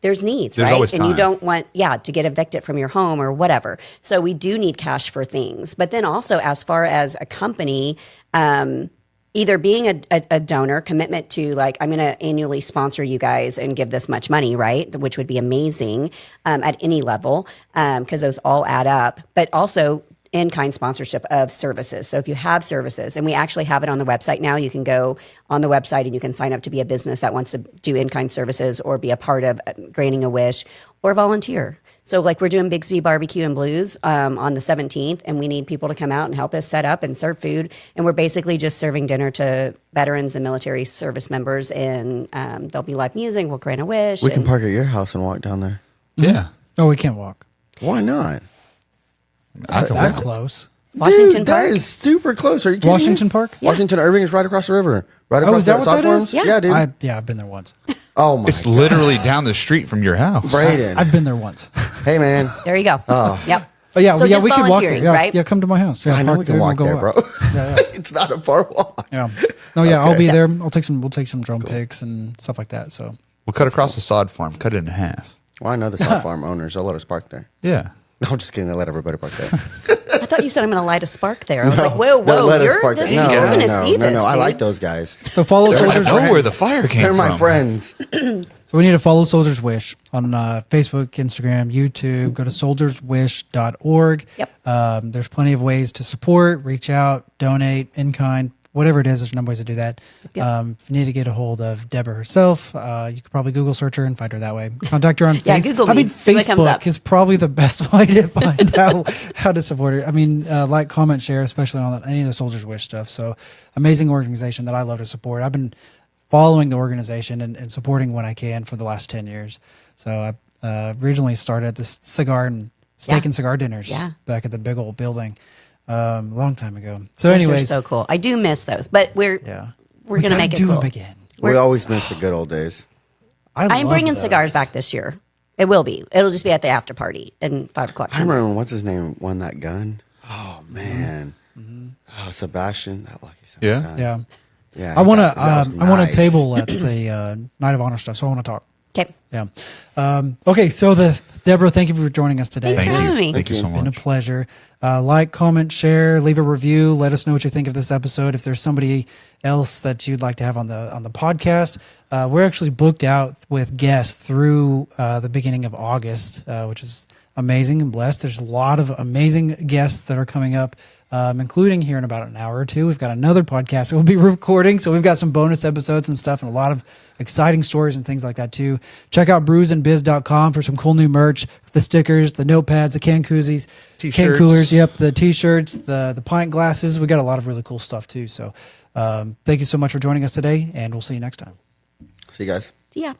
there's needs, There's right? always And you time. don't want, to get evicted from your home or whatever. So we do need cash for things. But then also as far as a company, either being a donor, commitment to like, I'm going to annually sponsor you guys and give this much money, right? Which would be amazing at any level because those all add up. But also in-kind sponsorship of services. So if you have services, and we actually have it on the website now, you can go on the website and you can sign up to be a business that wants to do in-kind services or be a part of granting a wish or volunteer. So like we're doing Bixby Barbecue and Blues on the 17th, and we need people to come out and help us set up and serve food. And we're basically just serving dinner to veterans and military service members, and there'll be live music, we'll grant a wish. We can park at your house and walk down there. Yeah. Oh, we can't walk. Why not? I can That walk. close. Washington Dude, Park? that is super close. Are you kidding Washington me? Park? Washington Irving is right across the river. Right Oh, across is that the what sod that farm. is? Yeah, dude. I've been there once. Oh my It's God. literally down the street from your house. Braden. I've been there once. Hey, man. There you go. Yep. Oh yeah, So yeah, just we could walk there. volunteering, Yeah, right? yeah, come to my house. Yeah, I know park we can walk we'll there, go bro. out. Yeah, It's not a far walk. yeah. No, yeah, I'll Okay. be there. We'll take some drone pics and stuff like that. So We'll cut across the sod farm, cut it in half. Well, I know the sod farm owners. They'll let us park there. Yeah. No, I'm just kidding. They let everybody park there. I thought you said I'm going to light a spark there. I was like, whoa, They'll let us you're park there. you're going to see this, No, I dude. like those guys. so follow They're Soldiers. I know friends. where the fire came They're from. my friends. So we need to follow Soldier's Wish on Facebook, Instagram, YouTube. Go to soldierswish.org. Yep. There's plenty of ways to support, reach out, donate, in kind, whatever it is. There's a number of ways to do that. Yep. If you need to get a hold of Debrah herself, you could probably Google search her and find her that way. Contact her on Yeah, Facebook. Google I mean, me. See what comes Facebook up. is probably the best way to find out how to support her. I mean, like, comment, share, especially on any of the Soldier's Wish stuff. So amazing organization that I love to support. I've been following the organization and supporting when I can for the last 10 years. So I originally started this steak and cigar dinners back at the big old building a long time ago. So Those are anyways, so cool. I do miss those, but we're yeah, going to make it do cool. them again. We always miss the good old days. I'm I'm bringing cigars back this year. It will be. It'll just be at the after party at 5 o'clock. I remember when, what's his name, won that gun. Oh, man. Oh, Sebastian. That lucky son of a Yeah? gun. Yeah. Yeah. I want to. that was I want nice. a table at the Night of Honor stuff. So I want to talk. Okay. Yeah. Okay. So Debrah, thank you for joining us today. Thanks for Thank you. having me. Thank you so It's been a much. pleasure. Like, comment, share, leave a review. Let us know what you think of this episode. If there's somebody else that you'd like to have on the podcast, we're actually booked out with guests through the beginning of August, which is amazing and blessed. There's a lot of amazing guests that are coming up including here in about an hour or two. We've got another podcast that we'll be recording. So we've got some bonus episodes and stuff and a lot of exciting stories and things like that too. Check out brewsandbiz.com for some cool new merch, the stickers, the notepads, the can koozies, can T-shirts. coolers. Yep. The t-shirts, the pint glasses. We got a lot of really cool stuff too. So thank you so much for joining us today, and we'll see you next time. See you guys. Yeah.